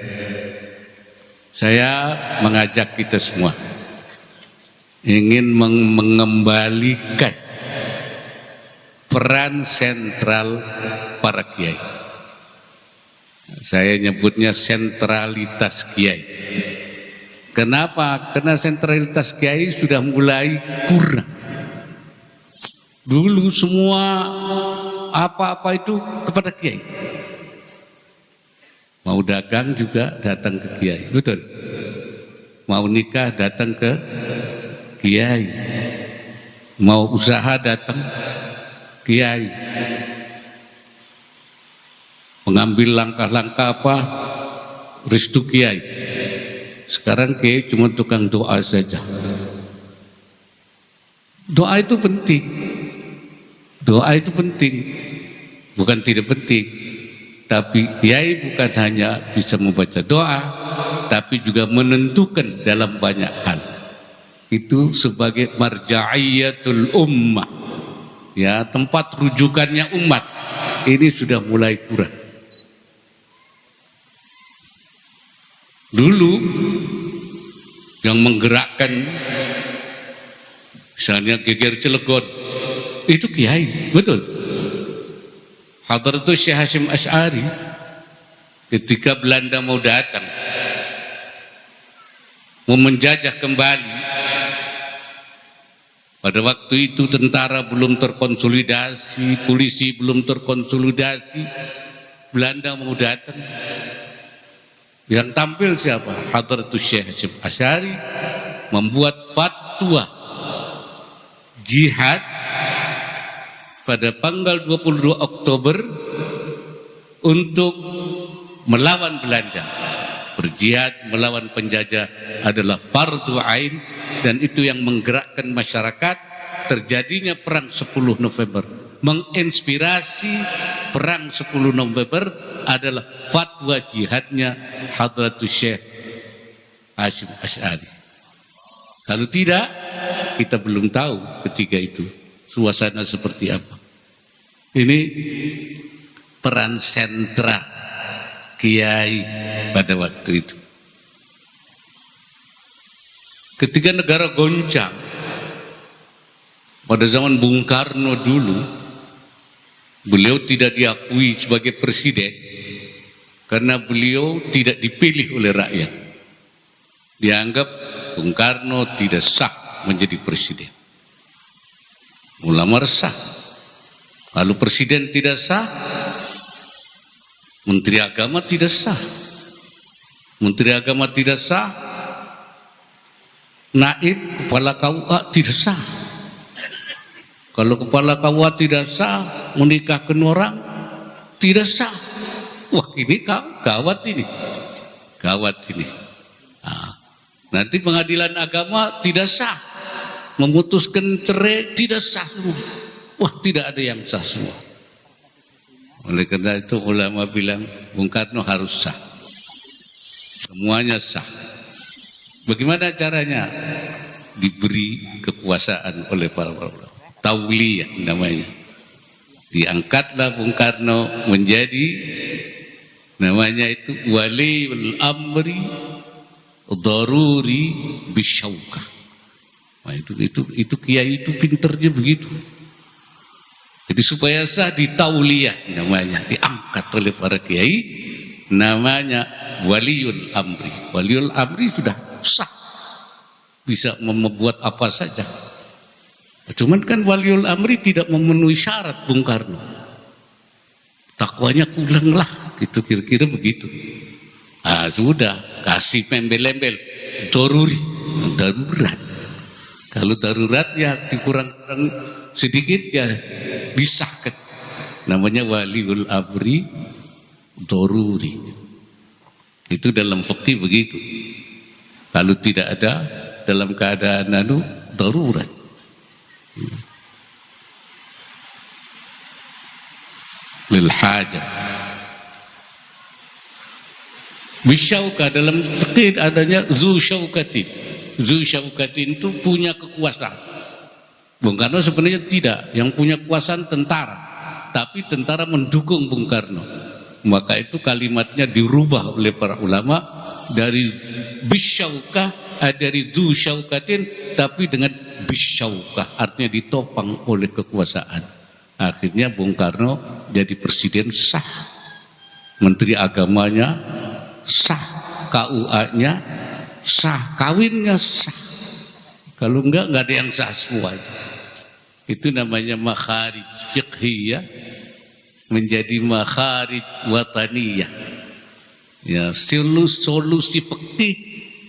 Saya mengajak kita semua ingin mengembalikan peran sentral para kiai. Saya nyebutnya sentralitas kiai. Kenapa? Karena sentralitas kiai sudah mulai kurang. Dulu semua apa-apa itu kepada kiai. Mau dagang juga datang ke kiai, betul? Mau nikah datang ke kiai. Mau usaha datang kiai. Mengambil langkah-langkah apa? Restu kiai. Sekarang kiai cuma tukang doa saja. Doa itu penting. Doa itu penting. Bukan tidak penting. Tapi kiai bukan hanya bisa membaca doa, tapi juga menentukan dalam banyak hal. Itu sebagai marja'iyatul ummah. Ya, tempat rujukannya umat. Ini sudah mulai kurang. Dulu yang menggerakkan misalnya Geger Cilegon itu kiai, betul. Hadratus Syekh Hasyim Asy'ari ketika Belanda mau datang mau menjajah kembali, pada waktu itu tentara belum terkonsolidasi, polisi belum terkonsolidasi, Belanda mau datang. Yang tampil siapa? Hadratus Syekh Hasyim Asy'ari membuat fatwa jihad pada tanggal 22 Oktober untuk melawan Belanda. Berjihad melawan penjajah adalah fardu ain, dan itu yang menggerakkan masyarakat. Terjadinya perang 10 November. Menginspirasi perang 10 November adalah fatwa jihadnya Hadratus Syekh Hasyim Asy'ari. Kalau tidak, kita belum tahu ketika itu suasana seperti apa. Ini peran sentral kiai pada waktu itu. Ketika negara goncang, pada zaman Bung Karno dulu, beliau tidak diakui sebagai presiden karena beliau tidak dipilih oleh rakyat. Dianggap Bung Karno tidak sah menjadi presiden. Ulama resah. Lalu presiden tidak sah, menteri agama tidak sah. Menteri agama tidak sah, naib kepala KUA tidak sah. Kalau kepala KUA tidak sah, menikahkan orang tidak sah. Wah, ini gawat ini. Gawat ini. Nah, nanti pengadilan agama tidak sah. Memutuskan cerai tidak sah semua. Wah, tidak ada yang sah semua. Oleh karena itu ulama bilang Bung Karno harus sah. Semuanya sah. Bagaimana caranya? Diberi kekuasaan oleh para ulama. Tauliyah namanya. Diangkatlah Bung Karno menjadi namanya itu waliul amri daruri bisyaukah. Nah, itu kiai itu pinternya begitu. Jadi supaya sah ditauliyah namanya, diangkat oleh para kiai namanya waliul amri. Waliul amri sudah sah, bisa membuat apa saja. Cuman kan waliul amri tidak memenuhi syarat Bung Karno. Takwanya kurang lah, gitu kira-kira begitu. Ah, sudah kasih embel-embel daruri, darurat. Kalau darurat ya dikurang-kurang sedikit ya disahkan. Namanya waliul amri daruri. Itu dalam fikih begitu. Kalau tidak ada dalam keadaan darurat. Lil hajah. Bisyauka dalam fikih adanya zu syaukatin. Zu syaukatin itu punya kekuasaan. Bung Karno sebenarnya tidak. Yang punya kekuasaan tentara. Tapi tentara mendukung Bung Karno. Maka itu kalimatnya dirubah oleh para ulama dari bisyauka, dari zu syaukatin, tapi dengan bisyauka, artinya ditopang oleh kekuasaan. Akhirnya Bung Karno jadi presiden sah. Menteri agamanya sah, KUA-nya sah, kawinnya sah. Kalau enggak ada yang sah semua itu. Itu namanya makharij fiqhiyah menjadi makharij wataniyah. Ya, solusi fikih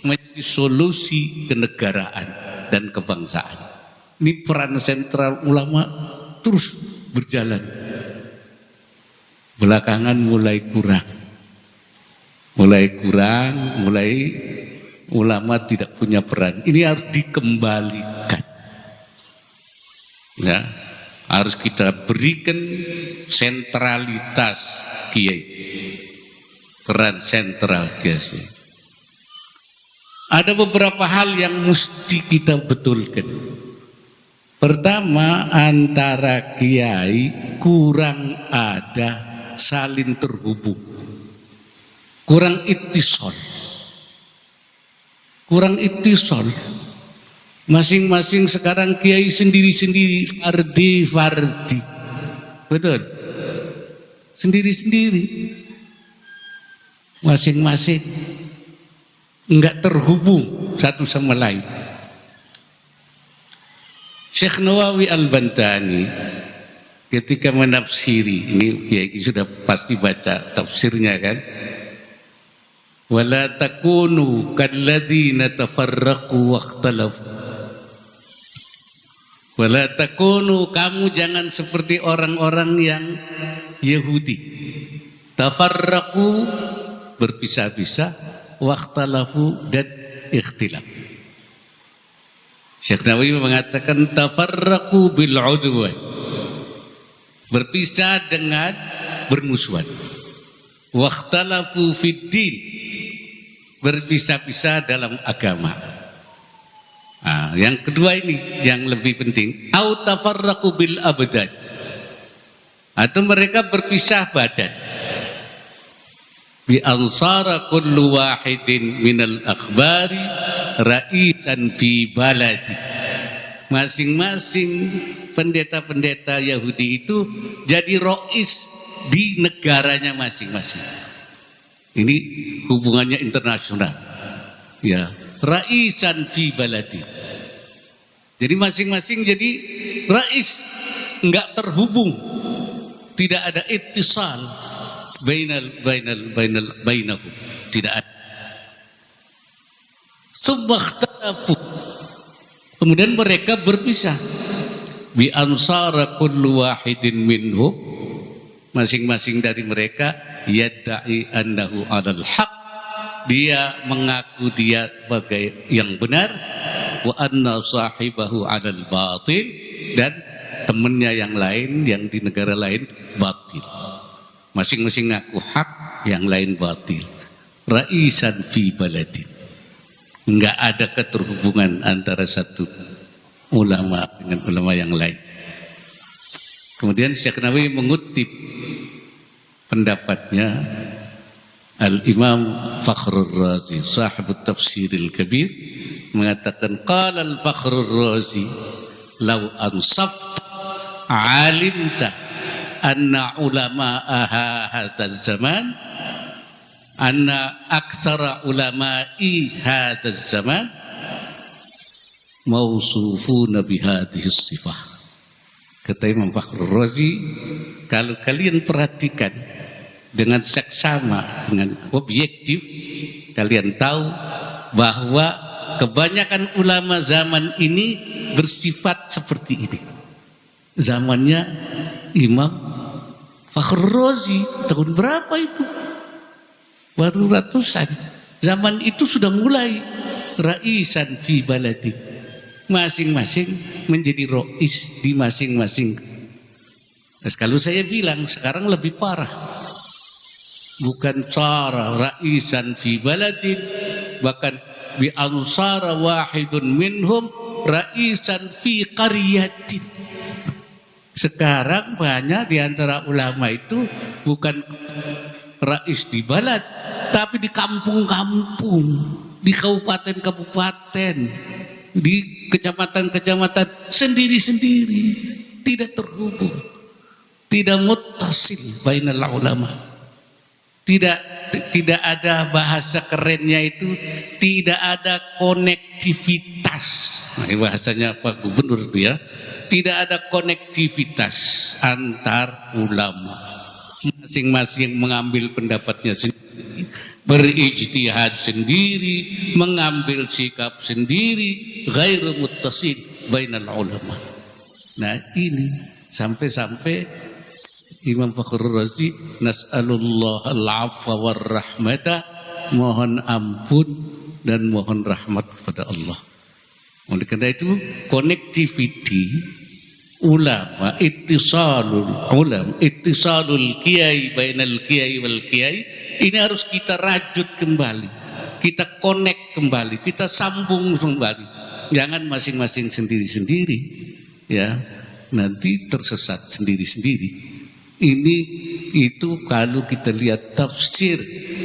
menjadi solusi kenegaraan dan kebangsaan. Ini peran sentral ulama terus berjalan. Belakangan mulai ulama tidak punya peran. Ini harus dikembalikan. Ya, harus kita berikan sentralitas kiai. Peran sentral kiai. Ada beberapa hal yang mesti kita betulkan. Pertama, antara kiai kurang ada saling terhubung, kurang ittisal. Masing-masing sekarang kiai sendiri-sendiri, fardi. Betul? Sendiri-sendiri. Masing-masing enggak terhubung satu sama lain. Syekh Nawawi Al-Bantani ketika menafsiri, ini kiai sudah pasti baca tafsirnya kan? Wala takunu kalladzina tafarraqu waqtalafu. Wala takunu, kamu jangan seperti orang-orang yang Yahudi. Tafarraqu, berpisah-pisah, waqtalafu, dan ikhtilaf. Syekh Nawawi mengatakan tafarraqu bil udwan, berpisah dengan bermusuhan. Waqtalafu fid din, berpisah-pisah dalam agama. Nah, yang kedua ini yang lebih penting, au tafarraqu bil abdan, atau mereka berpisah badan. Bi ansara kullu wahidin minal akhbari ra'isan fi baladi. Masing-masing pendeta-pendeta Yahudi itu jadi rois di negaranya masing-masing. Ini hubungannya internasional. Ya, ra'isan fi baladi. Jadi masing-masing jadi rais, enggak terhubung. Tidak ada ittisal bainahum, tidak ada. Subakhtalafu, kemudian mereka berpisah. Bi ansara kullu wahidin minhum, masing-masing dari mereka yadda'i annahu 'alal haq, dia mengaku dia sebagai yang benar, wa anna sahibahu 'alal batil, dan temannya yang lain yang di negara lain batil. Masing-masing ngaku hak, yang lain batil. Ra'isan fi baladin, enggak ada keterhubungan antara satu ulama dengan ulama yang lain. Kemudian Syekh Nawawi mengutip pendapatnya Al-Imam Fakhrur Razi, sahibut tafsiril kabir, mengatakan qala al-Fakhrur Razi law ansafta alimta anna ulama'a hadaz zaman, anna aktsara ulama'i hadaz zaman mausufuna bihadhihi sifah. Kata Imam Fakhrur Razi, kalau kalian perhatikan dengan seksama, dengan objektif, kalian tahu bahwa kebanyakan ulama zaman ini bersifat seperti ini. Zamannya Imam Fakhrur Razi tahun berapa itu? Baru ratusan. Zaman itu sudah mulai ra'isan fi baladi. Masing-masing menjadi rois di masing-masing. Nah, kalau saya bilang sekarang lebih parah. Bukan cara ra'isan fi baladin, bahkan bi ansara wahidun minhum ra'isan fi qaryatin. Sekarang banyak di antara ulama itu bukan rais di balad, tapi di kampung-kampung, di kabupaten-kabupaten, di kecamatan-kecamatan sendiri-sendiri, tidak terhubung, tidak muttasil bainal ulama. Tidak ada bahasa kerennya itu, tidak ada konektivitas. Nah, bahasanya Pak Gubernur itu ya. Tidak ada konektivitas antar ulama. Masing-masing mengambil pendapatnya sendiri, berijtihad sendiri, mengambil sikap sendiri, ghairu muttasil bainal ulama. Nah, ini sampai-sampai Imam Fakhrul Razi, nas'alullah al-afwa war rahmata, mohon ampun dan mohon rahmat kepada Allah. Oleh karena itu connectivity ulama, ittisalul kiai bainal kiai wal kiai, ini harus kita rajut kembali, kita connect kembali, kita sambung kembali. Jangan masing-masing sendiri-sendiri, ya, nanti tersesat sendiri-sendiri. Ini itu kalau kita lihat tafsir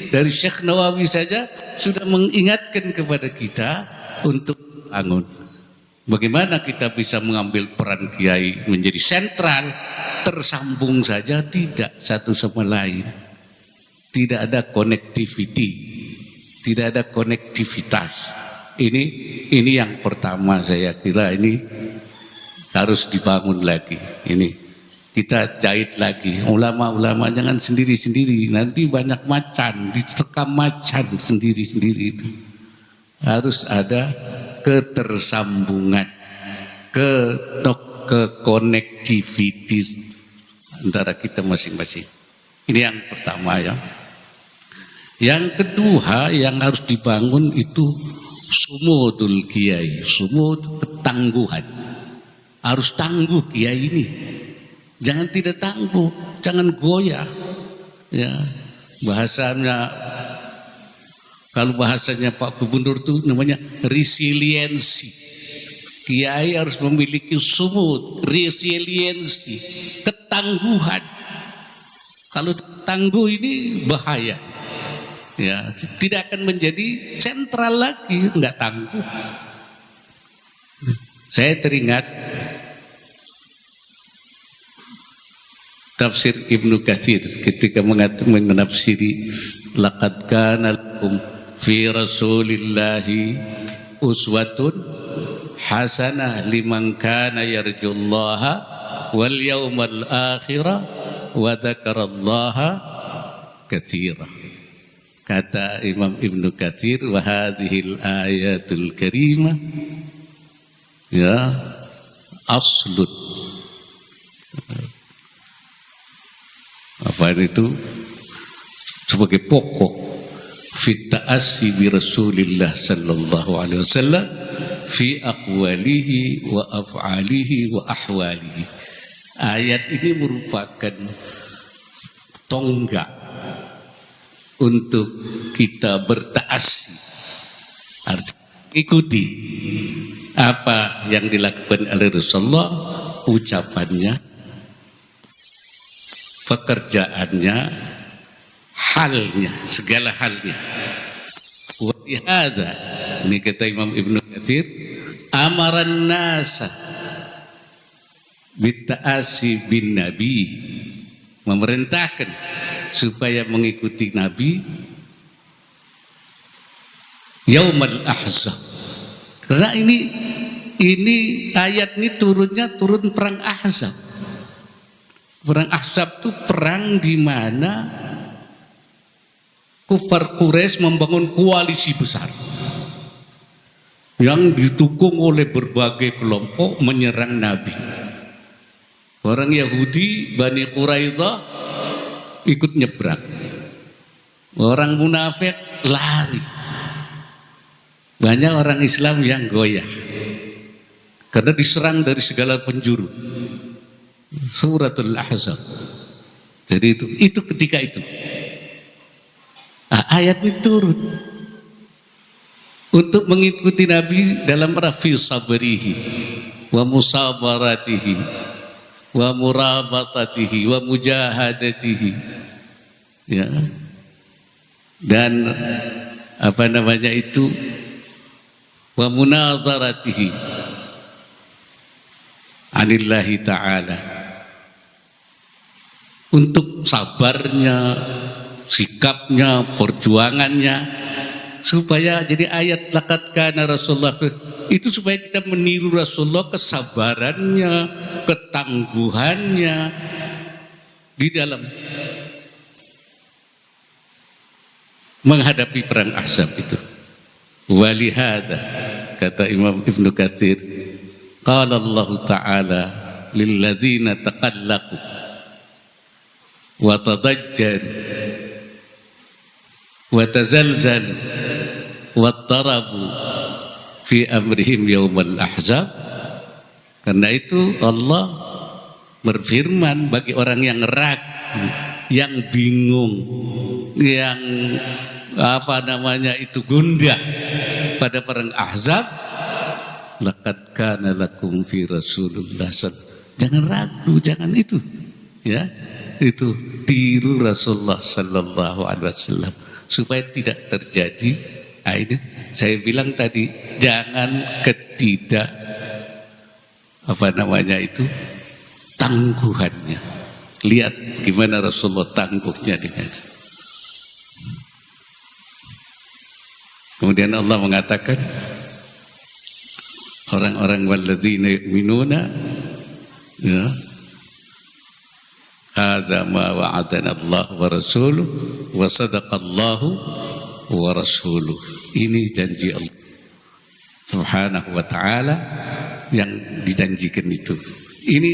dari Syekh Nawawi saja sudah mengingatkan kepada kita untuk bangun. Bagaimana kita bisa mengambil peran kiai menjadi sentral, tersambung saja, tidak satu sama lain. Tidak ada connectivity, tidak ada konektivitas. Ini yang pertama saya kira ini harus dibangun lagi. Ini kita jahit lagi, ulama-ulama jangan sendiri-sendiri, nanti banyak macan, dicekam macan sendiri-sendiri itu. Harus ada ketersambungan, konektivitas antara kita masing-masing. Ini yang pertama ya. Yang kedua yang harus dibangun itu sumudul kiai, sumud ketangguhan. Harus tangguh kiai ini. Jangan tidak tangguh, jangan goyah. Ya, bahasanya kalau bahasanya Pak Gubernur itu namanya resiliensi. Kiai harus memiliki sumud, resiliensi, ketangguhan. Kalau tangguh ini bahaya. Ya, tidak akan menjadi sentral lagi, enggak tangguh. Saya teringat tafsir Ibnu Katsir ketika menafsiri laqad kana lakum fi rasulillahi uswatun hasanah liman kana yarjullaha wal yawmal akhirah wa dzakarallaha katsira. Kata Imam Ibnu Katsir, wa hadhil ayatul karimah ya aslun, apa itu, sebagai pokok fi ta'assi bi Rasulillah sallallahu alaihi wasallam fi aqwalihi wa af'alihi wa ahwalihi. Ayat ini merupakan tonggak untuk kita bertaassi, artinya ikuti apa yang dilakukan oleh Rasulullah, ucapannya, pekerjaannya, halnya, segala halnya. Wa bihadza, ini kata Imam Ibnu Katsir, amaran nasa bitta'asi bin nabi, memerintahkan supaya mengikuti Nabi Yaumal Ahzab. Karena ini ayat ini turun perang Ahzab. Perang Ahzab itu perang di mana kufar Quraisy membangun koalisi besar yang didukung oleh berbagai kelompok menyerang Nabi. Orang Yahudi Bani Quraidah ikut nyebrang. Orang munafik lari. Banyak orang Islam yang goyah karena diserang dari segala penjuru. Suratul Ahzab. Jadi itu ketika itu. Nah, ayat ini turun untuk mengikuti Nabi dalam rafi sabrihi wa musabaratihi wa murabatatihi wa mujahadatihi, ya, dan apa namanya itu, wa munazaratihi anillahi ta'ala, untuk sabarnya, sikapnya, perjuangannya, supaya jadi ayat laqad kana Rasulullah itu supaya kita meniru Rasulullah, kesabarannya, ketangguhannya di dalam menghadapi perang Ahzab itu. Walihada kata Imam Ibnu Katsir, qala Allah Ta'ala lilladzina taqallaqu wa tadajjaru wa tazalzalu wa tarabu fi amrihim yaumal ahzab. Karena itu Allah berfirman bagi orang yang ragu, yang bingung, yang gundah pada perang Ahzab, laqad kana lakum fi Rasulullah. Jangan ragu, jangan itu, ya, itu tiru Rasulullah sallallahu alaihi wasallam supaya tidak terjadi. Ini saya bilang tadi, jangan tangguhannya. Lihat gimana Rasulullah tangguhnya dengan. Kemudian Allah mengatakan, orang-orang walladzina yu'minuna, ya, hadza ma wa'adana Allah wa rasuluhu wa sadaqallahu wa rasuluh. Ini janji Allah Subhanahu wa ta'ala yang dijanjikan itu. Ini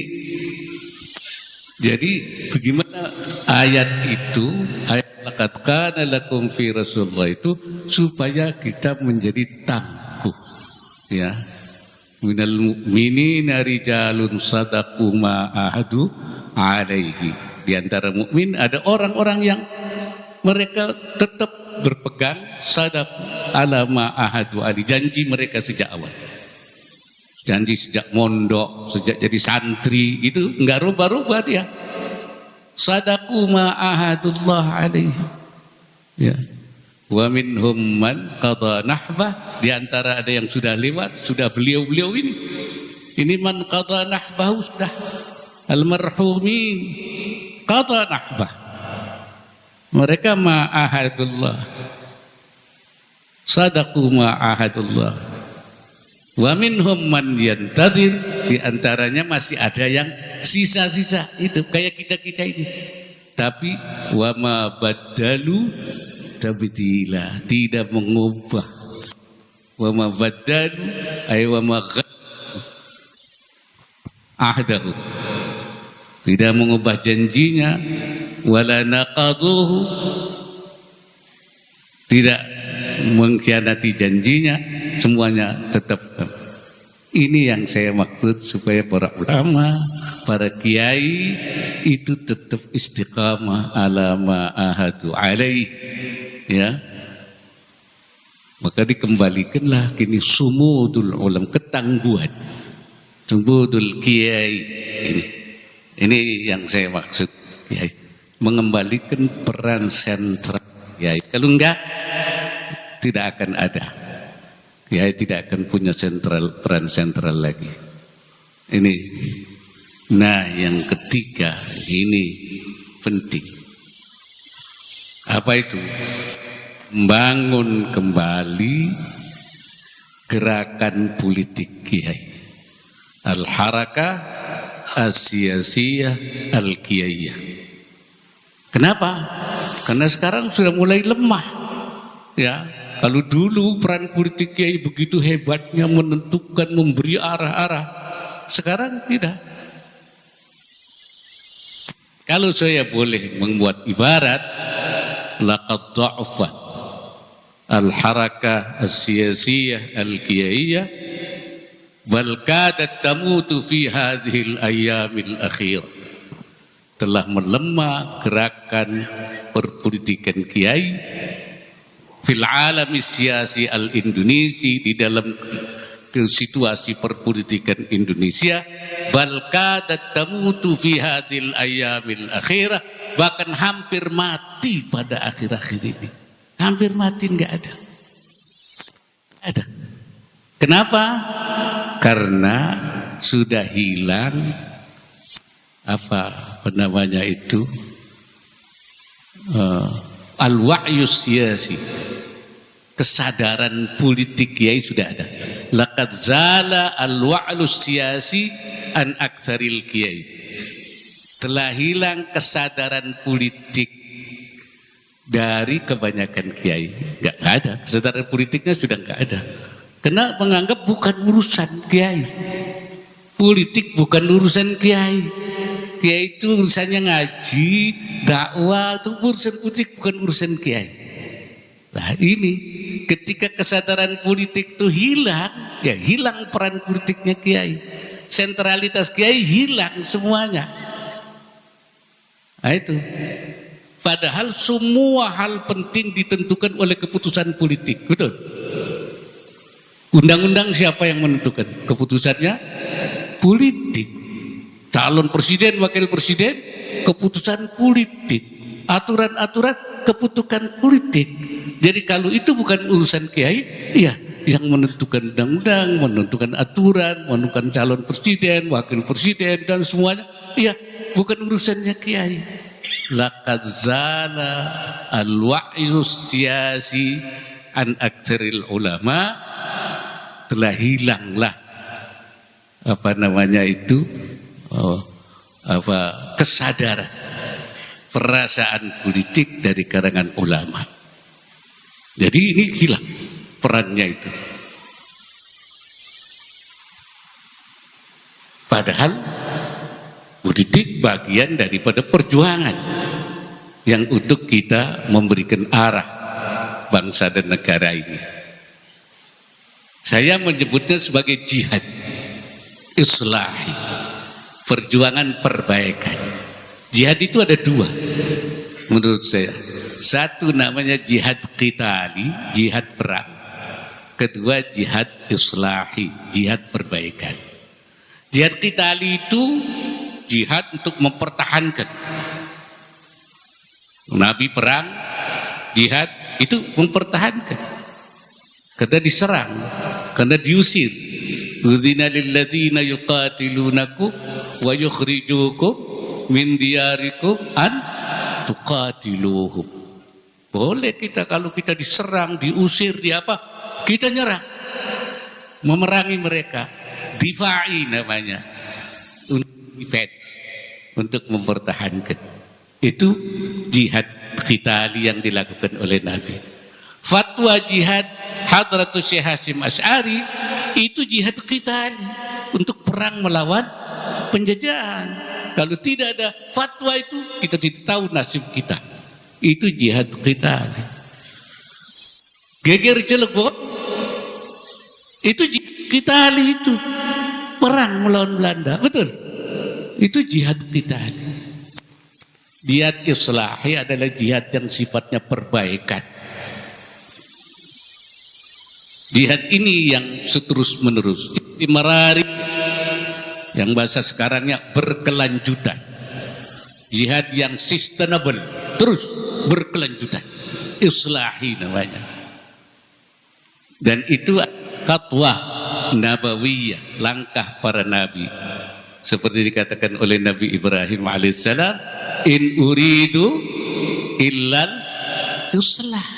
jadi bagaimana ayat itu, ayat laqad kana lakum fi Rasulullah itu supaya kita menjadi tangguh, ya. Minal mu'minina rijalun sadaqu ma ahadu alaihi. Di antara mukmin ada orang-orang yang mereka tetap berpegang sadaqu ala ma ahadu alaihi, janji mereka sejak awal. Janji sejak mondok, sejak jadi santri itu enggak rubah-rubah dia. Sadaqu ma ahadullah alaihi. Ya. Wa minhum man qada nahbah, di antara ada yang sudah lewat, sudah beliau-beliau ini. Ini man qada nahbahu, sudah almarhumin qada nahbah. Mereka ma ahadullah. Sadaqu ma ahadullah. Wa minhum man yantadir, di antaranya masih ada yang sisa-sisa hidup kayak kita-kita ini. Tapi wa ma badalu tabdila, tidak mengubah. Wa ma badalu ay wa ma ahdahu, tidak mengubah janjinya, wala naqaduhu, tidak mengkhianati janjinya, semuanya tetap. Ini yang saya maksud, supaya para ulama, para kiai itu tetap istiqamah ala ma ahadu alaih, ya. Maka dikembalikanlah kini sumudul ulam, ketangguhan, sumudul kiai. Ini yang saya maksud, kiai, mengembalikan peran sentral kiai. Kalau enggak, tidak akan ada. Kiai tidak akan punya peran sentral lagi. Ini. Nah, yang ketiga ini penting. Apa itu? Membangun kembali gerakan politik kiai. Al-harakah as-siyasiyah al-kiaiyah. Kenapa? Karena sekarang sudah mulai lemah. Ya, kalau dulu peran politik kiai begitu hebatnya, menentukan, memberi arah-arah. Sekarang tidak. Kalau saya boleh membuat ibarat, laqad dha'afat al-harakah as-siyasiyah al-kiyaiyah bal kadat tamutu fi hadhil ayyamil akhir. Telah melemah gerakan perpolitikan kiai fil alami siyasi al-Indonesi, di dalam situasi perpolitikan Indonesia, bal kadat tamutu fi hadhil ayyamil akhirah, bahkan hampir mati pada akhir-akhir ini. Hampir mati, enggak ada. Ada. Kenapa? Karena sudah hilang al-wa'yu siyasi, kesadaran politik kiai sudah ada. Laqad zala al-wa'yu siyasi an aktsaril kiai. Telah hilang kesadaran politik dari kebanyakan kiai. Enggak ada, kesadaran politiknya sudah enggak ada. Karena menganggap bukan urusan kiai. Politik bukan urusan kiai. Kiai itu urusannya ngaji, dakwah, itu urusan politik bukan urusan kiai. Nah ini ketika kesadaran politik itu hilang, ya hilang peran politiknya kiai. Sentralitas kiai hilang semuanya. Nah itu. Padahal semua hal penting ditentukan oleh keputusan politik, betul? Undang-undang siapa yang menentukan? Keputusannya politik. Calon presiden, wakil presiden, keputusan politik. Aturan-aturan, keputusan politik. Jadi kalau itu bukan urusan kiai, iya, yang menentukan undang-undang, menentukan aturan, menentukan calon presiden, wakil presiden dan semuanya, iya, bukan urusannya kiai. Laqad zala al-wa'yu siyasi an aktsaril ulama, telah hilanglah kesadaran perasaan politik dari kalangan ulama. Jadi ini hilang perannya itu. Padahal politik bagian daripada perjuangan yang untuk kita memberikan arah bangsa dan negara ini. Saya menyebutnya sebagai jihad islahi, perjuangan perbaikan. Jihad itu ada dua menurut saya. Satu namanya jihad qitali, jihad perang. Kedua jihad islahi, jihad perbaikan. Jihad qitali itu jihad untuk mempertahankan. Nabi perang, jihad itu mempertahankan. Karena diserang, karena diusir. Udzina lil ladzina yuqatilunakum wa yukhrijukum min diyarikum an tuqatiluhum. Boleh kita kalau kita diserang, diusir, di apa? Kita nyerang. Memerangi mereka. Difa'i namanya. Untuk defense, untuk mempertahankan. Itu jihad qitali yang dilakukan oleh Nabi. Fatwa jihad Hadratus Syekh Hasyim Asy'ari itu jihad qitali untuk perang melawan penjajahan. Kalau tidak ada fatwa itu kita tidak tahu nasib kita. Itu jihad qitali. Geger Cilegon itu jihad qitali, itu perang melawan Belanda, betul? Itu jihad qitali. Jihad islahi adalah jihad yang sifatnya perbaikan. Jihad ini yang seterus menerus, istimarari, yang bahasa sekarangnya berkelanjutan. Jihad yang sustainable, terus berkelanjutan, islahi namanya. Dan itu khatwah nabawiyah, langkah para nabi. Seperti dikatakan oleh Nabi Ibrahim alaihissalam, in uridu illal islah,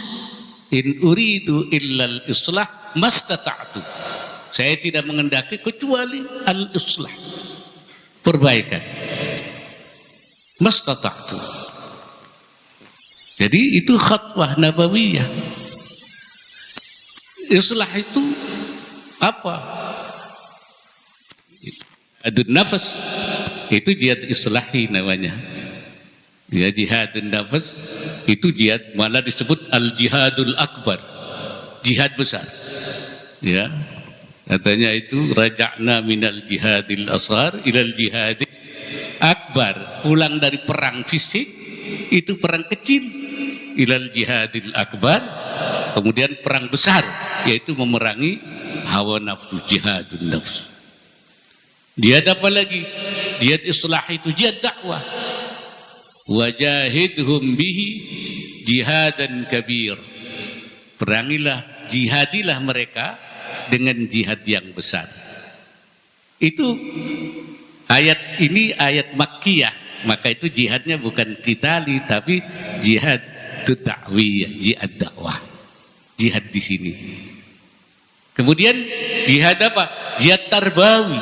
in uridu illal islah mastata'tu. Saya tidak mengendaki kecuali al-islah, perbaikan. Mastata'tu. Jadi itu khatwah nabawiyah. Islah itu apa? Jihadun nafas, itu jihad islahi namanya. Ya, jihadun nafas itu jihad, malah disebut al-jihadul akbar, jihad besar. Ya, katanya itu raja'na minal jihadil asghar ilal jihadil akbar, pulang dari perang fisik, itu perang kecil, ilal jihadil akbar, kemudian perang besar, yaitu memerangi hawa nafsu, jihadun nafs. Jihad apa lagi? Jihad islah itu jihad dakwah. Wajahidhum bihi jihadan kabir. Perangilah, jihadilah mereka dengan jihad yang besar. Itu ayat ini ayat Makkiyah, maka itu jihadnya bukan qitali tapi jihad itu dakwiyah, jihad dakwah, jihad di sini. Kemudian jihad apa? Jihad tarbawi,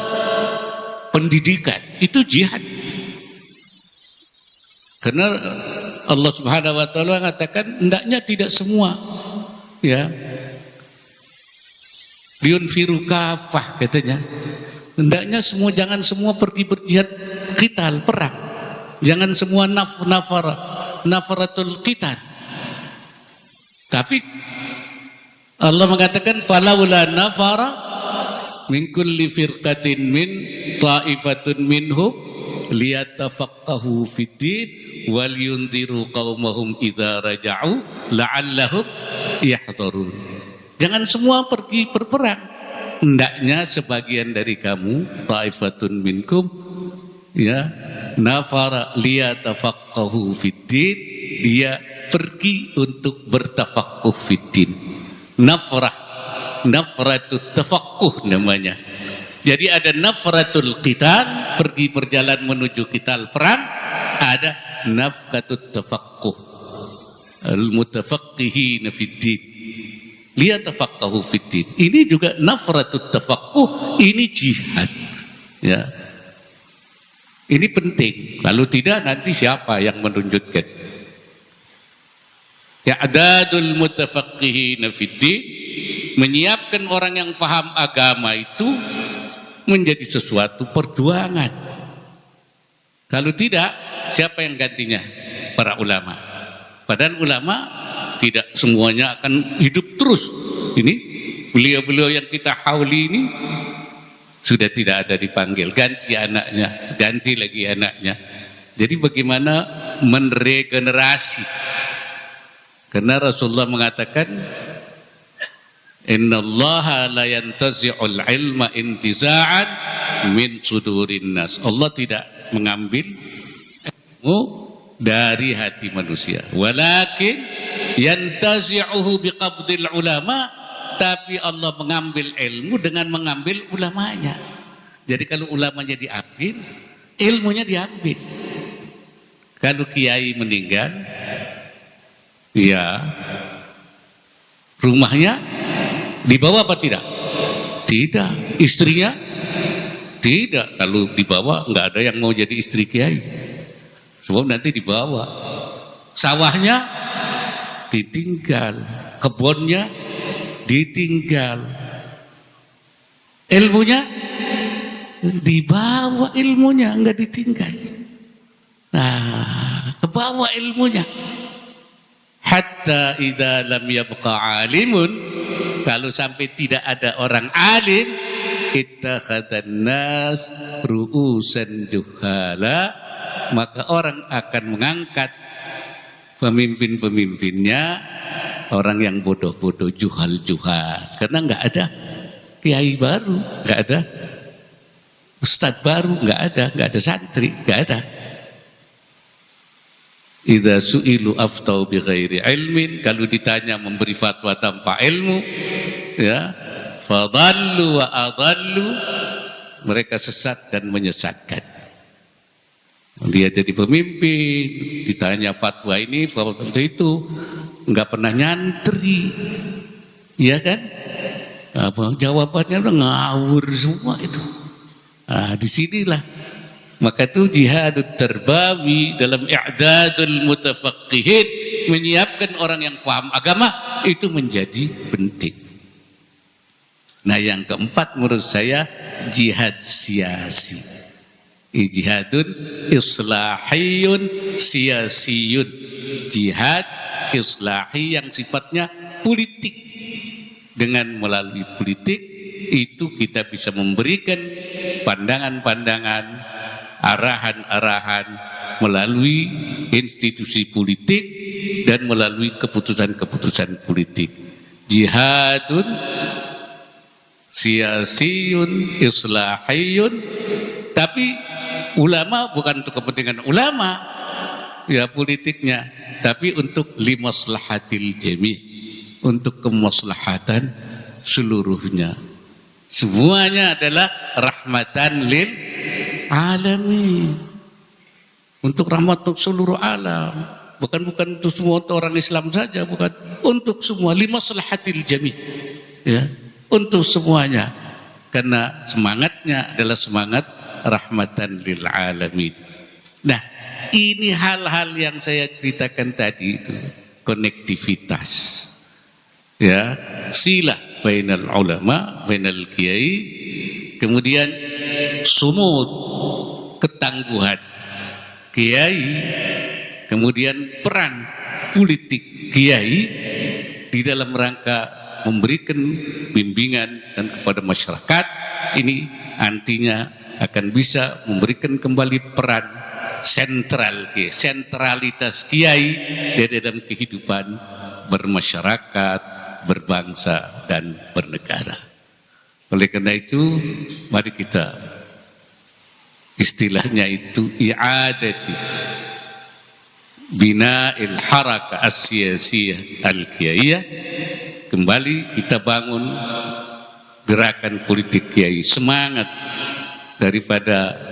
pendidikan, itu jihad. Karena Allah Subhanahu wa taala mengatakan hendaknya tidak semua ya liunfiru kafah katanya. Hendaknya semua, jangan semua pergi berjihad qital, perang. Jangan semua nafaratul qital. Tapi Allah mengatakan falaula nafara min kulli firqatin min ta'ifatun minhum liyatafaqahu fiddin wal yundiru qaumahum idza raja'u la'allahum yahdharun. Jangan semua pergi berperang. Hendaknya sebagian dari kamu, ta'ifatun minkum, ya, nafara liyatafaqahu fiddin, dia pergi untuk bertafaqquh fiddin. Nafratut tafaqquh namanya. Jadi ada nafratul qital, pergi berjalan menuju qital perang, ada nafqatut tafaqquh, al-mutafaqqihina fiddin, liyatafaqahu fiddin. Ini juga nafratut tafaqquh, ini jihad. Ya. Ini penting. Kalau tidak nanti siapa yang menunjukkan? I'dadul mutafaqqihina fiddin, menyiapkan orang yang faham agama itu menjadi sesuatu perjuangan. Kalau tidak, siapa yang gantinya? Para ulama. Padahal ulama tidak semuanya akan hidup terus. Ini beliau-beliau yang kita hauli ini sudah tidak ada dipanggil, ganti anaknya, ganti lagi anaknya. Jadi bagaimana meregenerasi? Karena Rasulullah mengatakan innallaha la yantazi'ul ilma intiza'an min sudurin nas. Allah tidak mengambil ilmu dari hati manusia. Walakin yantazi'uhu biqabdil ulama, tapi Allah mengambil ilmu dengan mengambil ulamanya. Jadi kalau ulamanya diambil, ilmunya diambil. Kalau kiai meninggal, ya rumahnya dibawa apa tidak? Tidak. Istrinya tidak. Kalau dibawa nggak ada yang mau jadi istri kiai, sebab nanti dibawa. Sawahnya ditinggal, kebunnya ditinggal, ilmunya dibawa, ilmunya nggak ditinggal. Nah, kebawa ilmunya. Hatta idza lam yabqa alimun, kalau sampai tidak ada orang alim, ittakhadhan nas ru'usan juhala, maka orang akan mengangkat pemimpin-pemimpinnya orang yang bodoh-bodoh, juhal-juhal. Karena nggak ada kiai baru, nggak ada ustadz baru, nggak ada santri, nggak ada. Idza su'ilu aftau bi ghairi ilmin, kalau ditanya memberi fatwa tanpa ilmu, ya, fadallu wa adallu, mereka sesat dan menyesatkan. Dia jadi pemimpin, ditanya fatwa ini, fatwa itu, nggak pernah nyantri, ya kan? Apa jawabannya udah ngawur semua itu. Nah, disinilah. Maka itu jihadut tarbawi dalam i'dadul mutafaqqihin, menyiapkan orang yang faham agama, itu menjadi penting. Nah, yang keempat menurut saya jihad siasi. Jihadun islahiyun siasiyun. Jihad islahi yang sifatnya politik. Dengan melalui politik itu kita bisa memberikan pandangan-pandangan, arahan-arahan melalui institusi politik dan melalui keputusan-keputusan politik. Jihadun siasiyun islahiyun, tapi ulama bukan untuk kepentingan ulama, ya politiknya, tapi untuk limaslahatil jami', untuk kemaslahatan seluruhnya. Semuanya adalah rahmatan lil alamin, untuk rahmat untuk seluruh alam. bukan untuk semua orang Islam saja, bukan, untuk semua, limaslahatil jami', ya, untuk semuanya, karena semangatnya adalah semangat rahmatan lil alamin. Nah, ini hal-hal yang saya ceritakan tadi itu, konektivitas, ya, silah bainal ulama, bainal kiai, kemudian sumud, ketangguhan kiai, kemudian peran politik kiai di dalam rangka memberikan bimbingan dan kepada masyarakat, ini nantinya akan bisa memberikan kembali peran sentral, sentralitas kiai di dalam kehidupan bermasyarakat, berbangsa dan bernegara. Oleh karena itu, mari kita, istilahnya itu i'adati bina'il haraka as-siyasiyah al-kiyaiyah, kembali kita bangun gerakan politik kiai, semangat daripada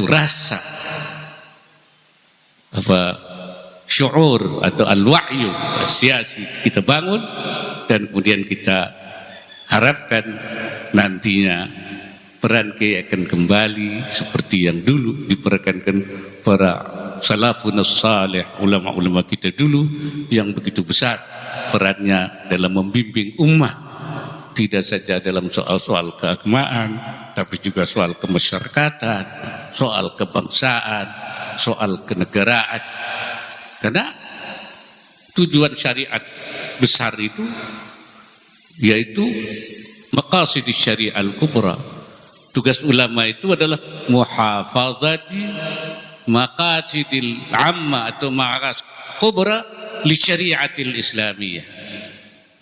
rasa syuur atau al-wa'yu as-siyasi kita bangun, dan kemudian kita harapkan nantinya peran kiai akan kembali seperti yang dulu diperankan para salafun salih, ulama-ulama kita dulu yang begitu besar perannya dalam membimbing ummah, tidak saja dalam soal-soal keagamaan, tapi juga soal kemasyarakatan, soal kebangsaan, soal kenegaraan. Karena tujuan syariat besar itu yaitu maqasid syariah al-kubra. Tugas ulama itu adalah muhafazati maqasidil amma atau maqasid kubra li syariatil islamiyah,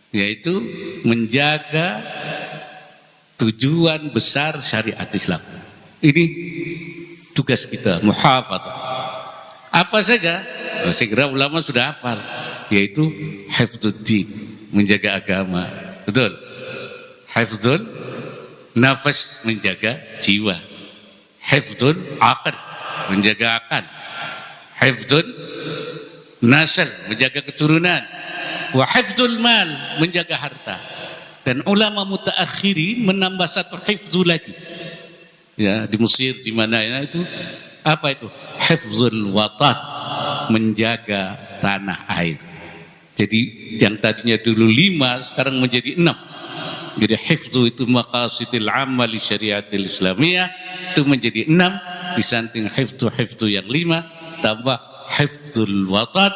yaitu menjaga tujuan besar syariat Islam. Ini tugas kita, muhafazah. Apa saja? Saya kira ulama sudah hafal, yaitu hifdzuddin, menjaga agama. Betul? Hifdzul nafas, menjaga jiwa. Hifdzul aql, menjaga akal. Hifdzul nasl, menjaga keturunan. Wa hifdzul mal, menjaga harta. Dan ulama mutaakhirin menambah satu hifdzu lagi. Ya, di Mesir di mana ya itu? Apa itu? Hifdzul watan, menjaga tanah air. Jadi yang tadinya dulu 5 sekarang menjadi 6. Jadi hifdzu itu maqasidil amma li syariatil islamiyah, itu menjadi 6. Di samping hifdzu yang 5 tambah hifdzul watan,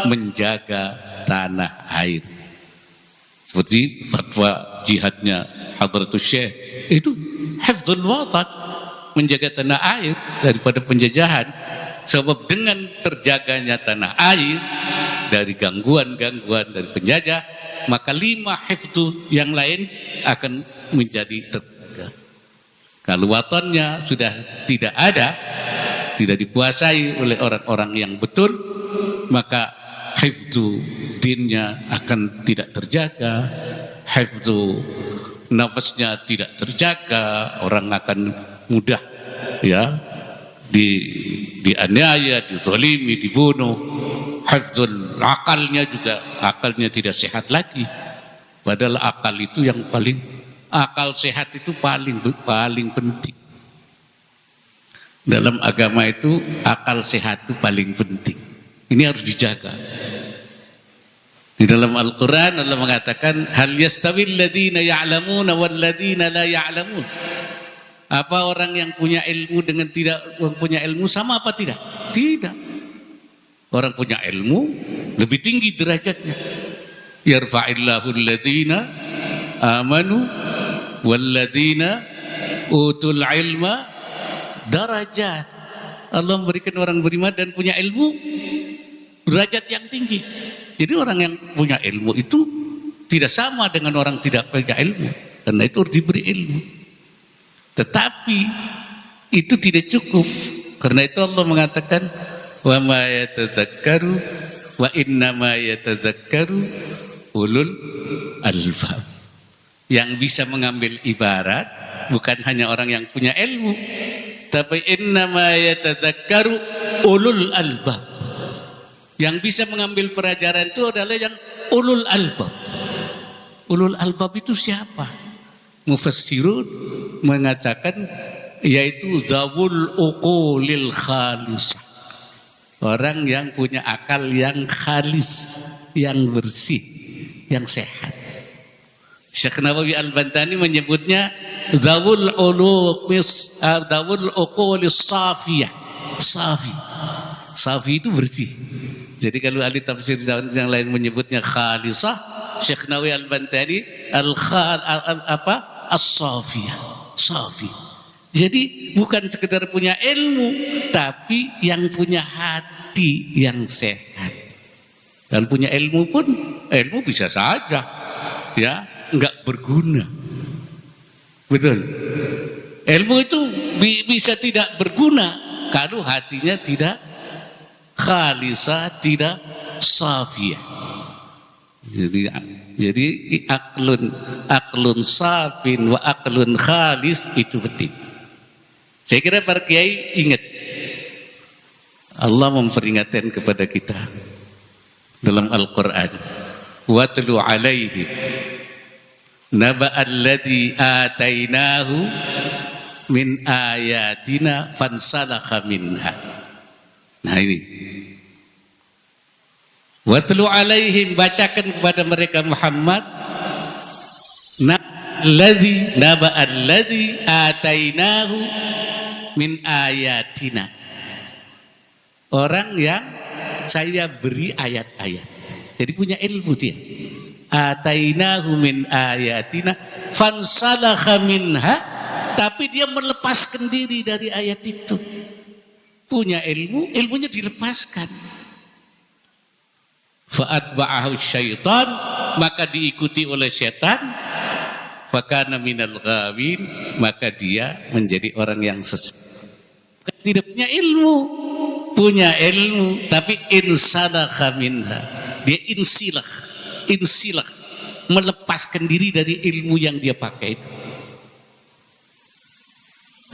menjaga tanah air. Seperti fatwa jihadnya Hadratus Syekh, itu hifdzul watan, menjaga tanah air daripada penjajahan. Sebab dengan terjaganya tanah air dari gangguan-gangguan dari penjajah, maka 5 hifdzu yang lain akan menjadi terjaga. Kalau watannya sudah tidak ada, tidak dikuasai oleh orang-orang yang betul, maka hifdzu dinnya akan tidak terjaga, hifdzu nafasnya tidak terjaga, orang akan mudah ya dianiaya, dizalimi, dibunuh. Hifdzul akalnya juga, akalnya tidak sehat lagi. Padahal akal itu yang paling, akal sehat itu paling penting. Dalam agama itu akal sehat itu paling penting. Ini harus dijaga. Di dalam Al-Quran Allah mengatakan, hal yastawil ladina ya'lamuna wal ladina la ya'lamun. Apa orang yang punya ilmu dengan tidak punya ilmu sama apa tidak? Tidak. Orang punya ilmu lebih tinggi derajatnya. Yarfa'illahu alladhina amanu walladhina utul ilma darajat. Allah memberikan orang beriman dan punya ilmu derajat yang tinggi. Jadi orang yang punya ilmu itu tidak sama dengan orang tidak punya ilmu. Karena itu harus diberi ilmu. Tetapi itu tidak cukup. Karena itu Allah mengatakan, wa ma yatadzakkaru wa innama yatadzakkaru ulul albab. Yang bisa mengambil ibarat bukan hanya orang yang punya ilmu, tapi innama yatadzakkaru ulul albab. Yang bisa mengambil pelajaran itu adalah yang ulul albab. Ulul albab itu siapa? Mufassirun mengatakan yaitu zawul uqulil khalisah. Orang yang punya akal yang khalis, yang bersih, yang sehat. Syekh Nawawi Al-Bantani menyebutnya zawul uqulis safiyah. Safi itu bersih. Jadi kalau ahli tafsir yang lain menyebutnya khalisah, Syekh Nawawi Al-Bantani as-safiyah, safi. Jadi bukan sekedar punya ilmu, tapi yang punya hati yang sehat. Dan punya ilmu pun, ilmu bisa saja ya enggak berguna. Betul. Ilmu itu bisa tidak berguna kalau hatinya tidak khalisah, tidak safiyah. Jadi aklun safin wa aklun khalis itu penting. Saya kira para kiai ingat, Allah memperingatkan kepada kita dalam Al-Quran, watlu alaihim naba'alladzi atainahu min ayatina fansalakha minha. Nah ini, watlu alaihim, bacakan kepada mereka Muhammad naba'alladzi atainahu min ayatina, orang yang saya beri ayat-ayat, jadi punya ilmu dia. Atainahu min ayatina fansalakha minha, tapi dia melepaskan diri dari ayat itu. Punya ilmu, ilmunya dilepaskan. Fa'atba'ahu syaitan, maka diikuti oleh setan. Fakana minal ghawin, maka dia menjadi orang yang sesat. Tidak punya ilmu, punya ilmu tapi insalakha minha, dia insilah, melepaskan diri dari ilmu yang dia pakai itu.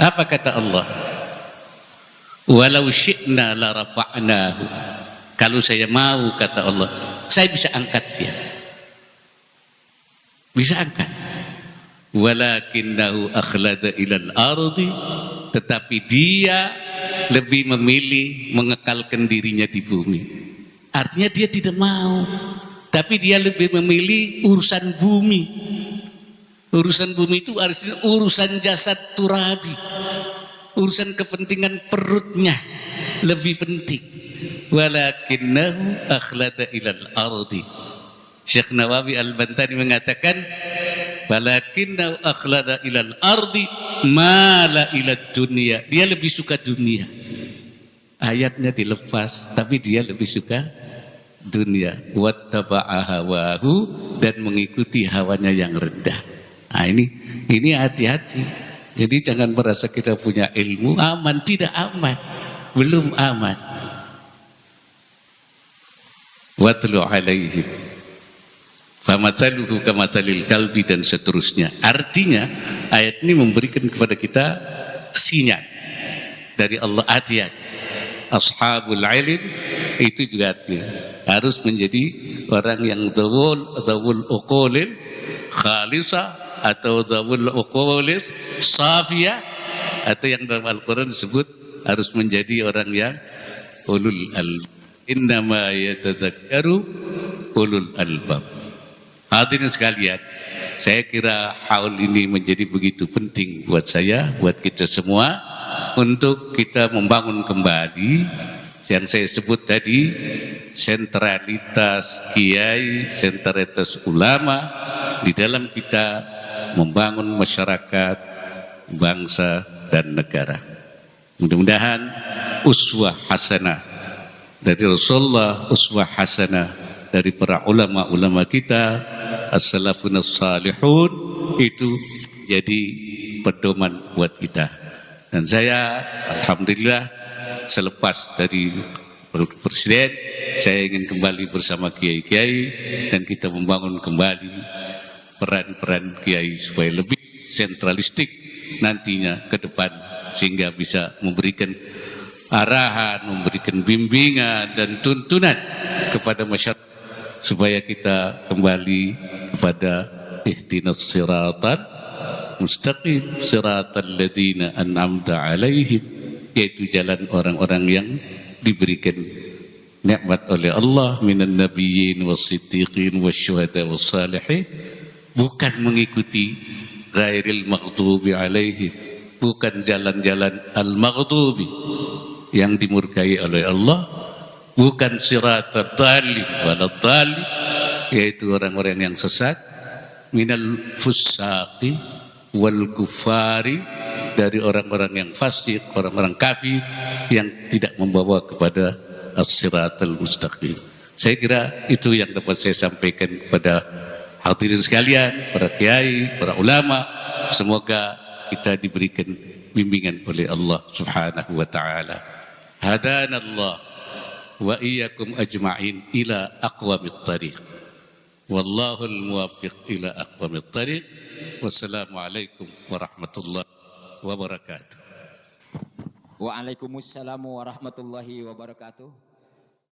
Apa kata Allah? Walau syi'na la rafa'nahu, kalau saya mau, kata Allah, saya bisa angkat dia, bisa angkat. Walakinnahu akhlada ilal ardi, tetapi dia lebih memilih mengekalkan dirinya di bumi. Artinya dia tidak mau, tapi dia lebih memilih urusan bumi. Urusan bumi itu artinya urusan jasad turabi, urusan kepentingan perutnya lebih penting. Walakinnahu akhlada ilal ardi. Syekh Nawawi Al-Bantani mengatakan, walakinnahu akhlada ilal ardi mala ilad dunia, dia lebih suka dunia. Ayatnya dilepas, tapi dia lebih suka dunia. Wattaba'a hawahu, dan mengikuti hawanya yang rendah. Nah ini hati-hati. Jadi jangan merasa kita punya ilmu aman, tidak aman, belum aman. Watlu alaihim famatsaluhu kamatsalil kalbi, dan seterusnya. Artinya ayat ini memberikan kepada kita sinyal dari Allah, hati-hati. Ashabul ilm itu juga artinya harus menjadi orang yang zawul uqulil khalisah atau zawul uqulil safiyah, atau yang dalam Al-Quran disebut harus menjadi orang yang ulul albab. Innama yatadzakkaru ulul albab. Hadirin sekalian, saya kira hal ini menjadi begitu penting buat saya, buat kita semua, untuk kita membangun kembali yang saya sebut tadi, sentralitas kiai, sentralitas ulama di dalam kita membangun masyarakat, bangsa dan negara. Mudah-mudahan uswah hasanah dari Rasulullah, uswah hasanah dari para ulama-ulama kita, as-salafun as-salihun, itu jadi pedoman buat kita. Dan saya alhamdulillah selepas dari Presiden, saya ingin kembali bersama kiai-kiai dan kita membangun kembali peran-peran kiai supaya lebih sentralistik nantinya ke depan, sehingga bisa memberikan arahan, memberikan bimbingan dan tuntunan kepada masyarakat supaya kita kembali kepada ihdinas siratal mustaqim, siratal ladzina an'amta alaihim, yaitu jalan orang-orang yang diberikan nikmat oleh Allah minan nabiyyin was-siddiqin wasyuhada was-salihin, bukan mengikuti ghairil maghdubi alaihim, bukan jalan-jalan al-maghdubi yang dimurkai oleh Allah, bukan siratal dhalin walad dhalin, yaitu orang-orang yang sesat, minal fusaqi wal kufari, dari orang-orang yang fasik, orang-orang kafir yang tidak membawa kepada as-siratal mustaqim. Saya kira itu yang dapat saya sampaikan kepada hadirin sekalian, para kiai, para ulama. Semoga kita diberikan bimbingan oleh Allah Subhanahu wa taala. Hadanallah wa iyyakum ajma'in ila aqwamit thariq. Wallahu al-muwaffiq ila aqwamit thariq. Wassalamualaikum warahmatullahi wabarakatuh. Waalaikumsalam warahmatullahi wabarakatuh.